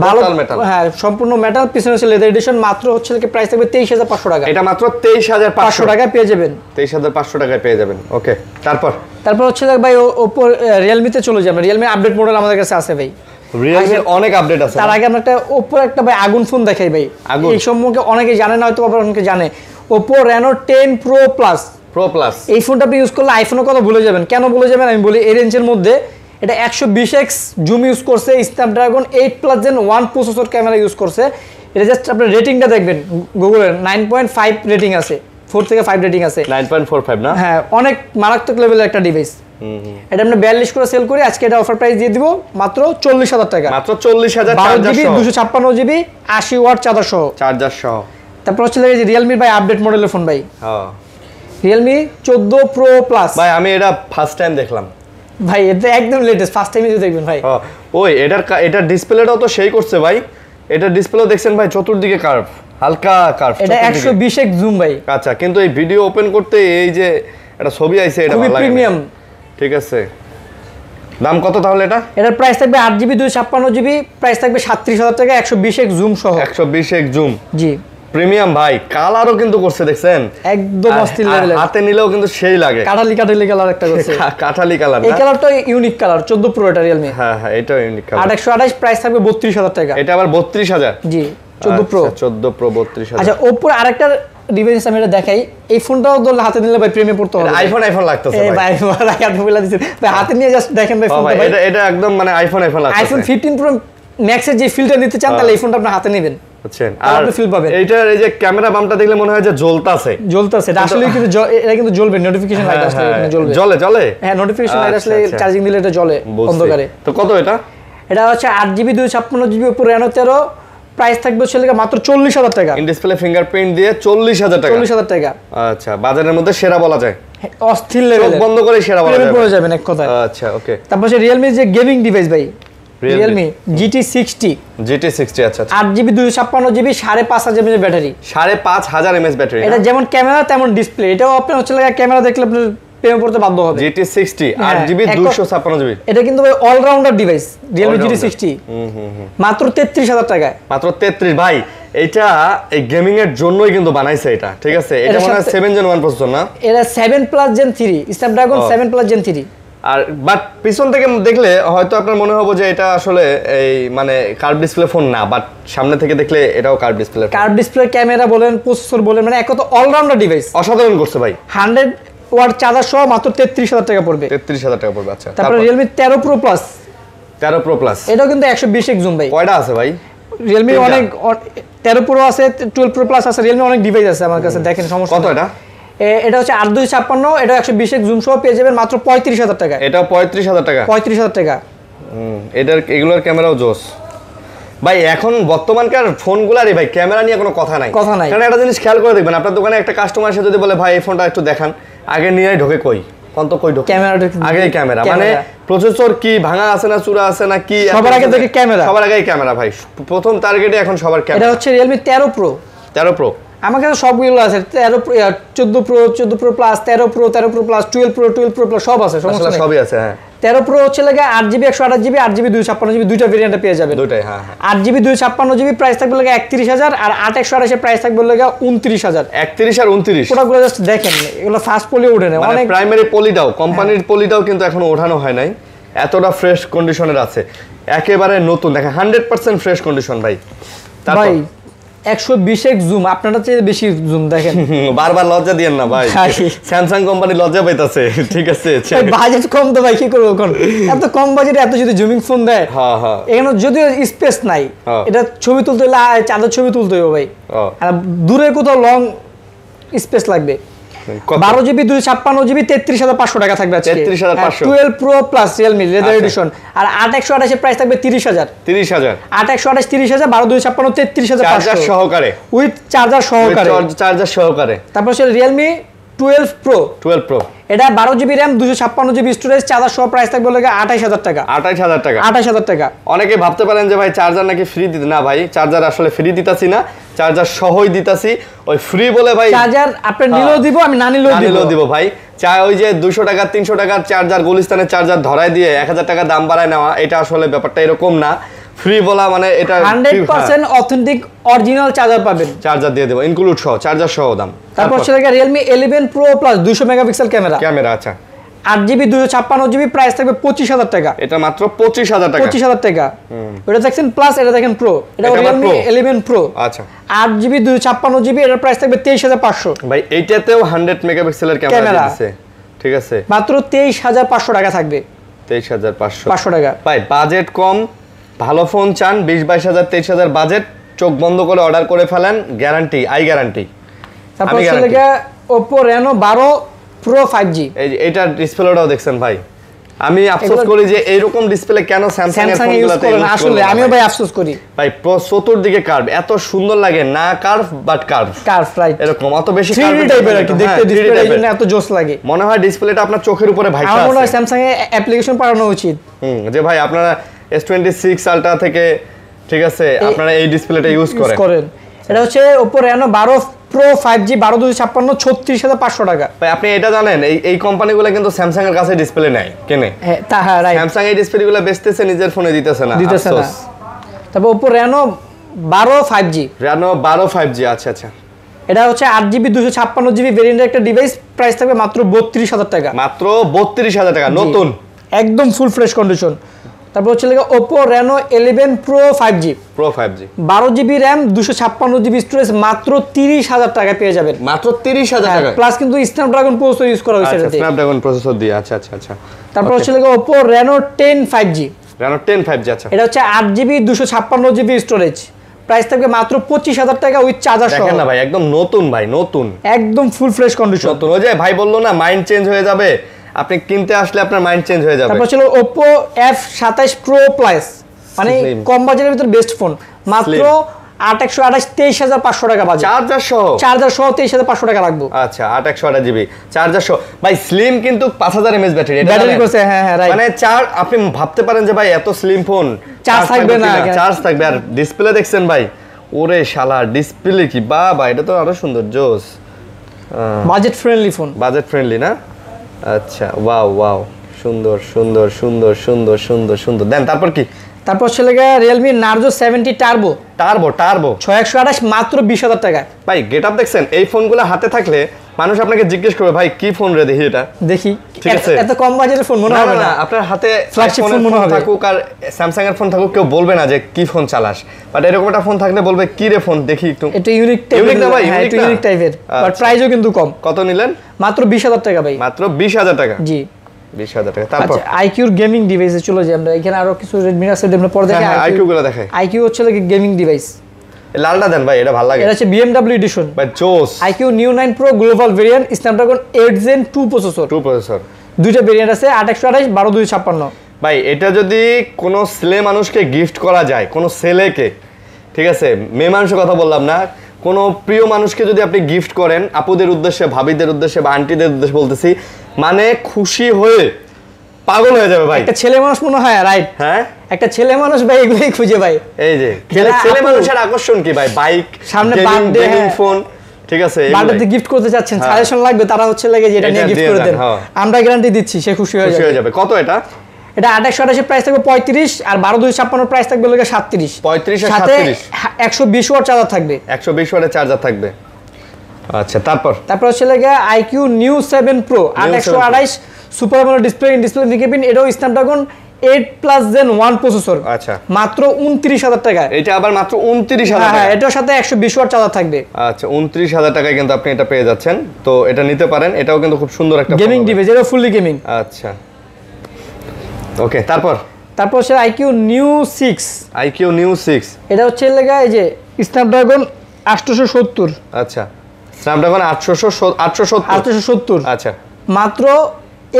ভালো মেটাল, হ্যাঁ সম্পূর্ণ মেটাল। পিছনে হচ্ছে লেদার এডিশন, মাত্র হচ্ছে কি প্রাইস থাকবে 23500 টাকা। এটা মাত্র 23500 টাকায় পেয়ে যাবেন, 23500 টাকায় পেয়ে যাবেন। ওকে, তারপর হচ্ছে ভাই Oppo Realme তে চলে যাবেন। Realme আপডেট মডেল আমাদের কাছে আছে ভাই, Realme অনেক আপডেট আছে। তার আগে আমরা একটা Oppo একটা ভাই আগুন ফোন দেখাই ভাই, এই সম্পর্কে অনেকে জানে না, হয়তো আবার অনেকে জানে। Oppo Reno 10 Pro Plus এই ফোনটা আপনি ইউজ করলে আইফোনের কথা ভুলে যাবেন। কেন ভুলে যাবেন আমি বলি, এই রেঞ্জের মধ্যে এটা 120x জুম ইউজ করছে, Snapdragon 8+ Gen 1 processor camera use করছে। এটা জাস্ট আপনার রেটিংটা দেখবেন, গুগলের 9.5 রেটিং আছে, 4 থেকে 5 রেটিং আছে। 9.45 না? হ্যাঁ অনেক মারাত্মক লেভেলের একটা ডিভাইস। এটা আমরা 42 করে সেল করি, আজকে এটা অফার প্রাইস দিয়ে দিব মাত্র 40000 টাকা। মাত্র 40000 চার্জার সহ, 256GB 80 ওয়াট চার্জার সহ। তারপর হচ্ছে লাগে যে Realme ভাই আপডেট মডেলের ফোন ভাই, হ্যাঁ Realme 14 Pro Plus ভাই। আমি এটা ফার্স্ট টাইম দেখলাম ভাই, এটা একদম লেটেস্ট, ফার্স্ট টাইমই দেখবেন ভাই। ওই এটার ডিসপ্লেটাও তো সেই করছে ভাই, এটা ডিসপ্লে দেখছেন ভাই, চতুর্দিকে কার্ভ, হালকা কার্ভ, এটা 120x জুম ভাই। আচ্ছা, কিন্তু এই ভিডিও ওপেন করতে এই যে একটা ছবি আইছে, এটা ভালো লাগে, প্রিমিয়াম, ঠিক আছে। দাম কত তাহলে এটা? এটার প্রাইস থাকবে 8GB 256GB, প্রাইস থাকবে 37000 টাকা, 120x জুম সহ। 120x জুম, জি প্রিমিয়াম ভাই। কালারও কিন্তু করছে দেখছেন, একদম অস্থির লেভেলের, হাতে নিলেও কিন্তু সেই লাগে। কাঠালি কালার একটা করছে, কাঠালি কালার। এই কালারটা ইউনিক কালার, 14 Pro এটা Realme। হ্যাঁ এটাও ইউনিক কালার। 8128 প্রাইস থাকবে 32000 টাকা। এটা আবার 32000? জি 14 Pro 32000। আচ্ছা Oppo আরেকটা ডিভাইস আমি এটা দেখাই, এই ফোনটাও ধরলে হাতে নিলে ভাই প্রেমে পড়তে হবে। আইফোন লাগতেছে ভাই, ভাই হাতে বলে দিছেন ভাই, হাতে নিয়ে জাস্ট দেখেন ভাই ফোনটা ভাই, এটা একদম মানে আইফোন লাগতেছে। iPhone 15 Pro ম্যাক্সের যে ফিলটা নিতে চান তাহলে এই ফোনটা আপনি হাতে নেবেন বুঝছেন। আর আর আপনি ফিল পাবেন। এইটার এই যে ক্যামেরা বামটা দেখলে মনে হয় যে জ্বলতাছে এটা আসলে কিন্তু এটা কিন্তু জ্বলবে, নোটিফিকেশন লাইট আসলে এখানে জ্বলবে। জ্বলে হ্যাঁ, নোটিফিকেশন লাইট আসলে চার্জিং দিলে এটা জ্বলে অন্ধকারে। তো কত এটা? এটা হচ্ছে 8GB 256GB Oppo Reno 13, price থাকবে হচ্ছে মাত্র 40,000 টাকা। ইন ডিসপ্লে ফিঙ্গারপ্রিন্ট দিয়ে 40,000 টাকা। 40,000 টাকা। আচ্ছা, বাজারের মধ্যে সেরা বলা যায়, অস্থির লেভেল, বন্ধ করে সেরা বলা যায়, পড়ে যাবেন এক কথায়। আচ্ছা ওকে। তারপর Realme যে গেমিং ডিভাইস ভাই, Realme GT60, আচ্ছা 8GB 256GB 5,500 mAh battery, 5,500 mAh battery. এটা যেমন ক্যামেরা তেমন ডিসপ্লে, এটাও আপনি হচ্ছে ক্যামেরা দেখলে আপনি প্রেমে পড়তে বাধ্য হবে। GT60 8GB 256GB, এটা কিন্তু ভাই অলরাউন্ডার ডিভাইস Realme GT60, মাত্র 33,000 টাকায়। মাত্র 33 ভাই, এটা এই গেমিং এর জন্যই কিন্তু বানাইছে এটা, ঠিক আছে? এটা মনে হয় 7 Gen 1 প্রসেসর না, এটা 7 Plus Gen 3 Snapdragon 7 Plus Gen 3। R but পিছন থেকে দেখলে হয়তো আপনার মনে হবে যে এটা আসলে এই মানে কার্ভ ডিসপ্লে ফোন না, বাট সামনে থেকে দেখলে এটাও curve display. Curve display, camera বলেন, প্রসেসর বলেন, মানে এক কথা অলরাউন্ডার ডিভাইস। অসাধারণ করছে ভাই। 100 ওয়াট চার্জার সহ মাত্র 33,000 টাকা পড়বে। 33,000 টাকা পড়বে। আচ্ছা, তারপর Realme 13 Pro Plus, 13 Pro Plus এটাও কিন্তু 120x জুম ভাই। কয়টা আছে ভাই? Realme অনেক 13 Pro আছে, 12 Pro Plus আছে, Realme অনেক ডিভাইস আছে আমার কাছে, দেখেন সমস্যা কত এটা? এটা হচ্ছে 8/256, এটা 120x জুম সহ পেয়ে যাবেন মাত্র 35,000 টাকা। এটা 35,000 টাকা। 35,000 টাকা। এগুলোর ক্যামেরাও জোস ভাই। এখন বর্তমানকার ফোনগুলারই ভাই ক্যামেরা নিয়ে কোনো কথা নাই। কারণ একটা জিনিস খেয়াল করে দেখবেন, আপনার দোকানে একটা কাস্টমার এসে যদি বলে ভাই এই ফোনটা একটু দেখান, আগে নিয়ে ঢোকে কই ঢোকে ক্যামেরাটা, আগেই ক্যামেরা, মানে প্রসেসর কি ভাঙা আছে না চূড়া আছে না কি, সবার আগে দেখে ক্যামেরা, সবার আগেই ক্যামেরা ভাই, প্রথম টার্গেটে এখন সবার ক্যামেরা। এটা হচ্ছে Realme 13 Pro। 13 Pro আমার কাছে সবগুলো আছে, 14 Pro 14 Pro Plus, 13 Pro 13 Pro Plus, 12 Pro 12 Pro Plus, সব আছে, সমস্যা নেই, সবই আছে। হ্যাঁ, 13 Pro হচ্ছে 8GB 128GB, 8GB 256GB, দুইটা ভেরিয়েন্টে পেয়ে যাবেন। দুইটাই। হ্যাঁ, 8GB 256GB প্রাইস থাকবে 31,000, আর 8 128 এর প্রাইস থাকবে 29,000। 31 আর 29 পুরোগুলো জাস্ট দেখেন, এগুলো ফার্স্ট পলি ওঠে না, অনেক প্রাইমারি পলিটাও, কোম্পানির পলিটাও কিন্তু এখনো ওঠানো হয় নাই, এতটা ফ্রেশ কন্ডিশনের আছে, একেবারে নতুন। দেখেন 100% ফ্রেশ কন্ডিশন ভাই। ভাই 120x জুম, আপনারা চেয়ে বেশি জুম দেখেন। বারবার লজ্জা দিয়েন না ভাই, স্যামসাং কোম্পানি লজ্জা পাইতাছে, ঠিক আছে? বাজেট কম তো ভাই, কি করবো এখন, এত কম বাজেটে এত যদি জুমিং ফোন দেয়। এখানে যদিও স্পেস নাই, এটা ছবি তুলতে হলে চাঁদের ছবি তুলতে হবে ভাই, আর দূরে কোথাও লং স্পেস লাগবে। 12GB 256GB 33,500 টাকা থাকবে আজকে। 33,500। 12 Pro Plus Realme leather edition, আর 8 128 এর প্রাইস থাকবে 30,000। 30,000 8 128 30,000, 12 256 33,500 চার্জার সহকারে, উইথ চার্জার সহকারে, চার্জার সহকারে। তারপর হচ্ছে Realme 12 Pro, এটা 12GB RAM 256GB storage, charger সহ প্রাইস থাকবে 28,000 টাকা। 28,000 টাকা। 28,000 টাকা। অনেকে ভাবতে পারেন যে ভাই চার্জার নাকি ফ্রি দিতে, না ভাই চার্জার আসলে ফ্রি দিতাছি না, চার্জার সহই দিতাছি। ওই ফ্রি বলে ভাই চার্জার আপনি নিলেও দিব, আমি না নিলেও দিব ভাই। চাই ওই যে 200 টাকা 300 টাকার চার্জার, গুলিস্তানের চার্জার ধরায় দিয়ে 1000 টাকা দাম বাড়ায় নেওয়া, এটা আসলে ব্যাপারটা এরকম না। ফ্রি বলা মানে এটা 100% অথেন্টিক অরিজিনাল চার্জার পাবেন, চার্জার দিয়ে দেব ইনক্লুড সহ, চার্জার সহ দাম। তারপর হচ্ছে Realme 11 Pro Plus 200 megapixel camera. আচ্ছা, 8GB 256GB প্রাইস থাকবে 25,000 টাকা। এটা মাত্র 25,000 টাকা। 25,000 টাকা। এটা দেখছেন প্লাস, এটা দেখেন প্রো, এটা Realme 11 Pro। আচ্ছা, 8GB 256GB, এটার প্রাইস থাকবে 23,500। ভাই এইটাতেও 100 মেগাপিক্সেলের ক্যামেরা দিয়েছে, ঠিক আছে? মাত্র 23,500 টাকা থাকবে। 23,500 টাকা। ভাই বাজেট কম, ভালো ফোন চান, 20-22,000 23,000 বাজেট, চোখ বন্ধ করে অর্ডার করে ফেলেন, গ্যারান্টি, আই গ্যারান্টি। তারপর হচ্ছে Oppo Reno 12 Pro 5G, এইটা ডিসপ্লেটাও দেখছেন ভাই, আমি আফসোস করি যে এইরকম ডিসপ্লে কেন স্যামসাং এর ফোনগুলোতে ইউজ করে। আসলে আমিও ভাই আফসোস করি ভাই, চতুর্দিকে কার্ভ এত সুন্দর লাগে না, কার্ভ বাট কার্ভ রাইট, এরকম অত বেশি 3D টাইপের আর কি দেখতে, ডিসপ্লেটা এইজন্য এত জোস লাগে, মনে হয় ডিসপ্লেটা আপনার চোখের উপরে ভাইসা আছে। আমার মনে হয় স্যামসাং এর অ্যাপ্লিকেশন পাঠানো উচিত, যে ভাই আপনারা S26 Ultra থেকে, ঠিক আছে, আপনারা এই ডিসপ্লেটা ইউজ করেন। এটা হচ্ছে Oppo Reno 12 Pro 5G 12/256 36,500 টাকা। ভাই আপনি এটা জানেন এই কোম্পানিগুলো কিন্তু স্যামসাং এর কাছে ডিসপ্লে নেয়, কেনে? হ্যাঁ রাইট, স্যামসাং এই ডিসপ্লেগুলো বেচতেছে, নিজের ফোনে দিতেছে না। তারপর Oppo Reno 12 5G, Reno 12 5G। আচ্ছা, এটা হচ্ছে 8GB 256GB ভেরিয়েন্টের একটা ডিভাইস, প্রাইস থাকবে মাত্র 32,000 টাকা। মাত্র 32,000 টাকা, নতুন, একদম ফুল ফ্রেশ কন্ডিশন। তারপর হচ্ছে Oppo Reno 11 Pro 5G, 12GB RAM 256GB storage, মাত্র 30,000 টাকা পেয়ে যাবেন। মাত্র 30,000 টাকা, প্লাস কিন্তু স্ন্যাপড্রাগন প্রসেসর ইউজ করা হয়েছে এটাতে। স্ন্যাপড্রাগন প্রসেসর দিয়ে। আচ্ছা। তারপর হচ্ছে Oppo Reno 10 5G, Reno 10 5G আচ্ছা এটা হচ্ছে 8GB 256GB স্টোরেজ, প্রাইস থাকবে মাত্র 25,000 টাকা উইথ চার্জার সহ। দেখেন না ভাই একদম নতুন ভাই, নতুন একদম ফুল ফ্রেশ কন্ডিশন। নতুন, ওই যে ভাই বললো না মাইন্ড চেঞ্জ হয়ে যাবে, আপনি কিনতে আসলে আপনার মাইন্ড চেঞ্জ হয়ে যাবে। তারপর ছিল Oppo F27 Pro Plus, মানে Slim। কম বাজেটের ভিতর বেস্ট ফোন, মাত্র 8128 23,500 টাকা বাজেট, চার্জার সহ। চার্জার সহ 23,500 টাকা লাগবে। আচ্ছা 8128GB চার্জার সহ ভাই, স্লিম কিন্তু 5000 mAh ব্যাটারি, এটা ব্যাটারি জানেন? করছে, হ্যাঁ হ্যাঁ রাইট। মানে চার, আপনি ভাবতে পারেন যে ভাই এত স্লিম ফোন চার্জ থাকবে না, চার্জ থাকবে। আর ডিসপ্লে দেখছেন ভাই, ওরে শালা ডিসপ্লে কি বাবা, এটা তো আরো সুন্দর, জোস। Budget friendly phone, budget friendly না? আচ্ছা ওয়াও ওয়াও, সুন্দর সুন্দর সুন্দর সুন্দর সুন্দর সুন্দর। দেন তারপর কি? তারপর চলে গেল Realme Narzo 70 Turbo turbo, turbo 6128 মাত্র 20,000 টাকা। ভাই গেটআপ দেখছেন, এই ফোনগুলো হাতে থাকলে মানুষ আপনাকে জিজ্ঞেস করবে ভাই কি ফোন রে, দেখি এটা দেখি, ঠিক আছে। এত কম বাজেটের ফোন মনে না হবে না না, আপনার হাতে Flagship iPhone phone মনে হবে। থাকুক আর স্যামসাং এর ফোন থাকুক, কেউ বলবে না যে কি ফোন চালাস, বাট এরকম একটা ফোন থাকলে বলবে কি রে ফোন দেখি একটু। এটা ইউনিক টাইপের, Unique না ভাই, হ্যাঁ unique এটা না? ইউনিক টাইপের, বাট আচ্ছা। প্রাইসও কিন্তু কম, কত নিলেন? মাত্র 20,000 টাকা ভাই। মাত্র 20,000 টাকা। জি 20,000 টাকা। তারপর আচ্ছা আইকিউর গেমিং ডিভাইসে চলে যাই আমরা, এখানে আরো কিছু Redmi আছে, আমরা পরে দেখে আইকিউ গুলো দেখাই। আইকিউ হচ্ছে গেমিং ডিভাইস, লালটা দেন ভাই, এটা ভালো লাগে এটা হচ্ছে BMW এডিশন, ভাই, জোস। IQOO Neo 9 Pro global variant, Snapdragon 8 Gen 2 processor, 2 processor, দুইটা ভেরিয়েন্ট আছে, 8128 12256। ভাই এটা যদি কোনো ছেলে মানুষকে গিফট করা যায়, কোনো ছেলেকে, ঠিক আছে মেয়ে মানুষের কথা বললাম না, কোনো প্রিয় মানুষকে যদি আপনি গিফট করেন, আপুদের উদ্দেশ্যে, ভাবিদের উদ্দেশ্যে বা আন্টিদের উদ্দেশ্যে বলতেছি, মানে খুশি হয়ে পাগল হয়ে যাবে ভাই। একটা ছেলে মানুষ মনে হয়, রাইট, হ্যাঁ একটা ছেলে মানুষ ভাই এগুলোই খুঁজে ভাই। এই যে যারা ছেলে আপু- মানুষের আকর্ষণ কি ভাই, বাইক, সামনে birthday, হ্যাঁ। ফোন, ঠিক আছে বার্থডেতে গিফট করতে চাচ্ছেন, হ্যাঁ। সাজেশন লাগবে, তারা হচ্ছে লাগে যে এটা নিয়ে এটা গিফট দিয়ে করে দেন, দেন, হ্যাঁ। আমরা গ্যারান্টি দিচ্ছি, সে খুশি হয়ে খুশি যাবে। হয়ে যাবে। কত এটা? এটা 8128 প্রাইস থাকবে 35, আর 12256 প্রাইস থাকবে লাগে 37, 35 আর সাথে 37 120 ওয়াট চার্জার থাকবে, 120 ওয়াটের চার্জার থাকবে। আচ্ছা তারপর হচ্ছে লাগে iQOO Neo 7 Pro 8128 super AMOLED display fingerprint, এটাও স্ন্যাপড্রাগন 8+ Gen 1 প্রসেসর, আচ্ছা মাত্র 29,000 টাকা। এটা আবার মাত্র 29,000 হ্যাঁ টাকা। এটার সাথে 120 ওয়াট চার্জার থাকবে। আচ্ছা 29,000 টাকায় কিন্তু আপনি এটা পেয়ে যাচ্ছেন, তো এটা নিতে পারেন, এটাও কিন্তু খুব সুন্দর একটা গেমিং phone হবে। ডিভাইস, এটা ফুললি গেমিং। আচ্ছা ওকে, তারপর হচ্ছে আইকিউ নিউ 6, আইকিউ নিউ 6, এটা হচ্ছে লাগা এই যে স্ন্যাপড্রাগন 870, আচ্ছা স্ন্যাপড্রাগন 870, আচ্ছা মাত্র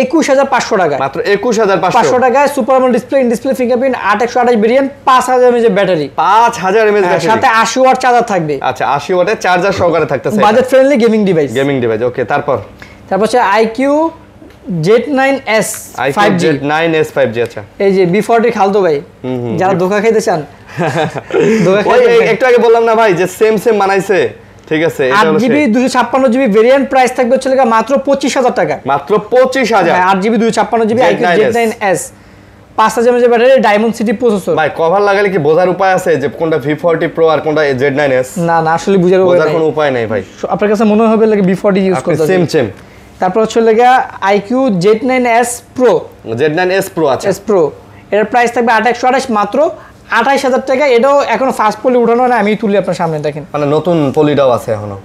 21,500 টাকা, মাত্র 21,500 500 টাকায় super AMOLED display fingerprint 8128 variant, 5000 mAh battery, 5000 mAh battery, সাথে 80 ওয়াট চার্জার থাকবে। আচ্ছা 80 ওয়াটের চার্জার সহকারে থাকতেছে, budget friendly gaming device. Gaming device. Okay তারপর হচ্ছে IQ Z9s IQ 5G, Z9s 5G, আচ্ছা এই যে B40 খালতো ভাই, যারা ধোকা খাইতে চান, ধোকা ওই খাইতে একটু আগে বললাম না ভাই যে সেম বানাইছে, ঠিক আছে এটা হলো 8GB 256GB ভেরিয়েন্ট, প্রাইস থাকবে হচ্ছে লাগা মাত্র 25,000 টাকা, মাত্র 25,000। 8GB 256GB iQOO Z9s Z9s 5000 mAh battery, Dimensity processor. ভাই কভার লাগালে কি বোঝার উপায় আছে যে কোনটা V40 Pro আর কোনটা Z9s? না আসলে বুঝার বোঝার কোনো উপায় নাই ভাই, আপনার কাছে মনে হবে লাগে B40 ইউজ আপনি করতে। সেম তারপর হচ্ছে লাগা iQOO Z9s Pro, Z9s Pro, আচ্ছা S Pro, এর প্রাইস থাকবে 8128 মাত্র 28,000 টাকা। এটাও এখনো ফার্স্ট পলি উঠানো না, আমি তুলি আপনার সামনে দেখেন, মানে নতুন পলিটাও আছে এখনো,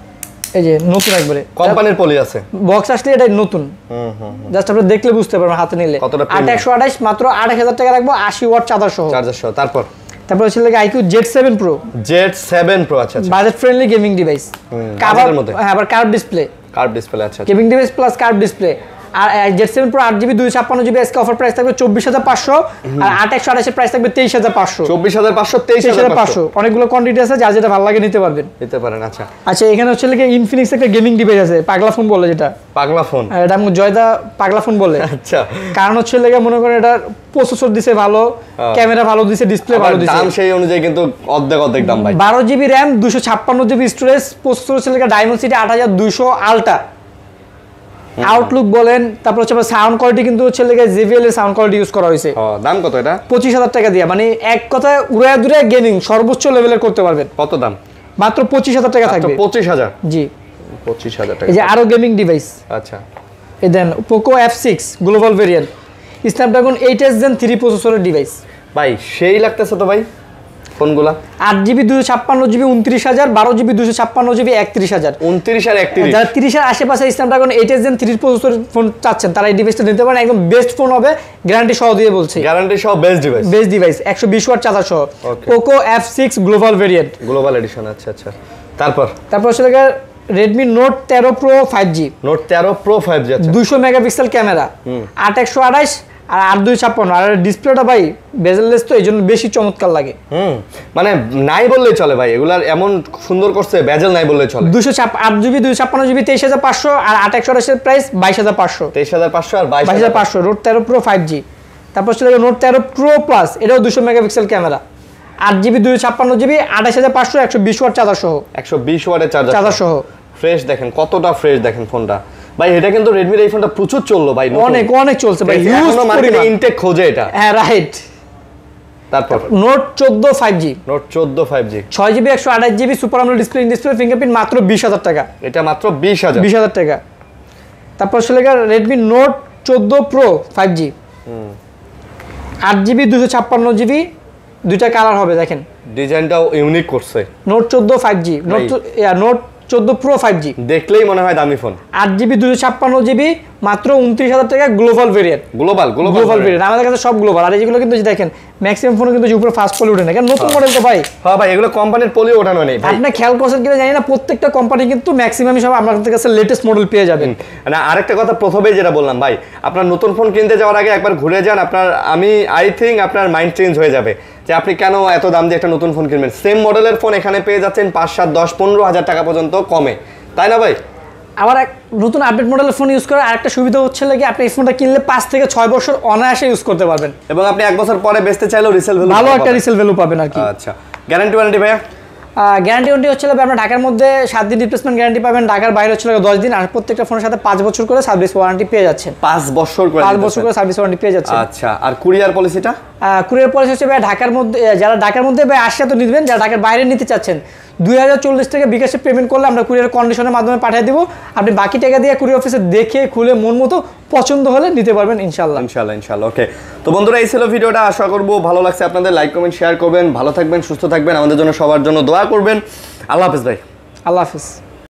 এই যে নতুন একবারে কোম্পানির পলি আছে, বক্স আসলে এটা নতুন, জাস্ট আপনি দেখলে বুঝতে পারবেন হাতে নিলে। কতটা premium। 8128 মাত্র 28,000 টাকা রাখবো, 80 ওয়াট চার্জার সহ। চার্জার সহ। তারপর হচ্ছে লাগে IQ Z7 Pro, Z7 Pro, আচ্ছা আচ্ছা বাজেট ফ্রেন্ডলি গেমিং ডিভাইস, বাজেটের মধ্যে। হ্যাঁ আবার কার্ভ ডিসপ্লে, কার্ভ ডিসপ্লে, আচ্ছা আচ্ছা। Gaming device plus curve display. আর Z7 Pro 8GB 256GB আজকে অফার প্রাইস থাকবে 24,500, আর 8128 এর প্রাইস থাকবে 23,500। 24,500 23,500, অনেকগুলো কোয়ান্টিটি আছে, যার যেটা ভালো লাগে নিতে পারবেন। নিতে পারেন। আচ্ছা আচ্ছা এখানে হচ্ছে লাগে ইনফিনিক্স একটা গেমিং ডিভাইস আছে, পাগলা ফোন বলে, যেটা পাগলা ফোন, এটা আমি জয়দা পাগলা ফোন বলে। আচ্ছা কারণ হচ্ছে লাগে মনে করেন এটা প্রসেসর দিছে ভালো, ক্যামেরা ভালো দিছে, ডিসপ্লে ভালো দিছে, দাম সেই অনুযায়ী কিন্তু অর্ধেক দাম ভাই। 12GB RAM 256GB storage, processor হচ্ছে লাগে ডায়মন্ড সিটি 8200 আলট্রা। আউটলুক বলেন, তারপর হচ্ছে সাউন্ড কোয়ালিটি কিন্তু হচ্ছে লাগে JBL এর সাউন্ড কোয়ালিটি ইউজ করা হয়েছে। দাম কত এটা? 25,000 টাকা দিয়ে, মানে এক কথায় উড়ায় দূরে গেমিং সর্বোচ্চ লেভেলের করতে পারবেন। কত দাম? মাত্র 25,000 টাকা থাকবে। 25,000? জি 25,000 টাকা। এই যে আরো গেমিং ডিভাইস, আচ্ছা এই then Poco F6 global variant, Snapdragon 8s Gen 3 প্রসেসরের ডিভাইস। ভাই সেই লাগতেছে তো ভাই, ফোনগুলা 8GB 256GB 29,000, 12GB 256GB 31,000। 29 আর 31 যারা 30 এর আশেপাশে স্ন্যাপড্রাগন 8 Gen 3 প্রসেসর ফোন চাচ্ছেন তারা এই ডিভাইসটা নিতে পারেন, একদম বেস্ট ফোন হবে, গ্যারান্টি সহ দিয়ে বলছি। গ্যারান্টি সহ বেস্ট ডিভাইস 120 ওয়াট চার্জার সহ, Poco F6 global variant, global addition. আচ্ছা আচ্ছা, তারপর হচ্ছে Redmi Note 13 Pro 5G, Note 13 Pro 5G, আচ্ছা 200 মেগাপিক্সেল ক্যামেরা, 8/128 আর 8/256, আর ডিসপ্লেটা ভাই বেজেললেস, তো এইজন্য বেশি চমৎকার লাগে। মানে নাই বললেই চলে ভাই, এগুলার এমন সুন্দর করছে, বেজেল নাই বললেই চলে। 8GB 256GB 23,500 আর 8/128 এর প্রাইস 22,500, 23,500 আর 22,500। Note 13 Pro 5G। তারপর ছিল Note 13 Pro Plus, এটাও 200 megapixel camera, 8GB 256GB 28,500, 120 watt charger সহ, 120 ওয়াটের চার্জার সহ। ফ্রেশ দেখেন, কতটা ফ্রেশ দেখেন ফোনটা ভাই। এটা কিন্তু Redmi এই ফোনটা প্রচুর চললো ভাই, অনেক চলছে ভাই, এখনো মার্কেটে ইনটেক খোঁজে এটা। হ্যাঁ রাইট। তারপর Note 14 5G, Note 14 5G 6GB 128GB super AMOLED display fingerprint, মাত্র 20,000 টাকা। এটা মাত্র 20,000 টাকা। তারপর ছিল Redmi Note 14 Pro 5G, 8GB 256GB, দুইটা কালার হবে দেখেন, ডিজাইনটাও ইউনিক করছে। Note 14 5G, Note 14 Pro 5G দেখলেই মনে হয় দামি ফোন। 8GB 256GB মাত্র 29,000 টাকা, গ্লোবাল ভেরিয়েন্ট। গ্লোবাল ভেরিয়েন্ট আমাদের কাছে সব গ্লোবাল, আর যেগুলো কিন্তু দেখেন ম্যাক্সিমাম ফোনে কিন্তু উপরে ফাস্ট পলি ওঠে না, কারণ নতুন মডেল তো ভাই। হ্যাঁ ভাই, এগুলো কোম্পানির পলি ওঠানো নেই ভাই। আপনি খেয়াল করছেন কিনা জানি না, প্রত্যেকটা কোম্পানি কিন্তু ম্যাক্সিমামই সব আপনাদের কাছে লেটেস্ট মডেল পেয়ে যাবেন। না, আরেকটা কথা প্রথমেই যেটা বললাম ভাই, আপনার নতুন ফোন কিনতে যাওয়ার আগে একবার ঘুরে যান, আই থিঙ্ক আপনার মাইন্ড চেঞ্জ হয়ে যাবে যে আপনি কেন এত দাম দিয়ে একটা নতুন ফোন কিনবেন। সেম মডেলের ফোন এখানে পেয়ে যাচ্ছেন 5, 7, 10, 15,000 টাকা পর্যন্ত কমে, তাই না ভাই? আবার এক নতুন আপডেট মডেলের ফোন ইউজ করার আরেকটা সুবিধা হচ্ছে লাগে, আপনি এই ফোনটা কিনলে 5 থেকে 6 বছর অনায়াসে ইউজ করতে পারবেন, এবং আপনি 1 বছর পরে বেচতে চাইলেও রিসেল ভ্যালু, ভালো একটা রিসেল ভ্যালু পাবেন আর কি। আচ্ছা, গ্যারান্টি ওয়ারেন্টি ভাইয়া? গ্যারান্টি ওয়ারেন্টি হচ্ছে আপনার ঢাকার মধ্যে 7 দিন রিপ্লেসমেন্ট গ্যারান্টি পাবেন, ঢাকার বাইরে হচ্ছে 10 দিন, আর প্রত্যেকটা ফোনের সাথে 5 বছর করে সার্ভিস ওয়ারেন্টি পেয়ে যাচ্ছেন। 5 বছর করে সার্ভিস ওয়ারেন্টি পেয়ে যাচ্ছেন। আচ্ছা, আর কুরিয়ার পলিসিটা? কুরিয়ার পলিসি হচ্ছে ভাই ঢাকার মধ্যে, যারা ঢাকার মধ্যে ভাই আসছে তো নিবেন, যারা ঢাকার বাইরে নিতে চাচ্ছেন 2040 টাকা বিকাশে পেমেন্ট করলে আমরা কুরিয়ার কন্ডিশনের মাধ্যমে পাঠিয়ে দিব, আপনি বাকি টাকা দিয়ে কুরিয়ার অফিসে দেখে খুলে মন মতো পছন্দ হলে নিতে পারবেন ইনশাআল্লাহ। ওকে, তো বন্ধুরা এই ছিল ভিডিওটা, আশা করবো ভালো লাগছে আপনাদের। লাইক কমেন্ট শেয়ার করবেন, ভালো থাকবেন, সুস্থ থাকবেন, আমাদের জন্য সবার জন্য দোয়া করবেন। আল্লাহ হাফেজ ভাই। আল্লাহ হাফেজ।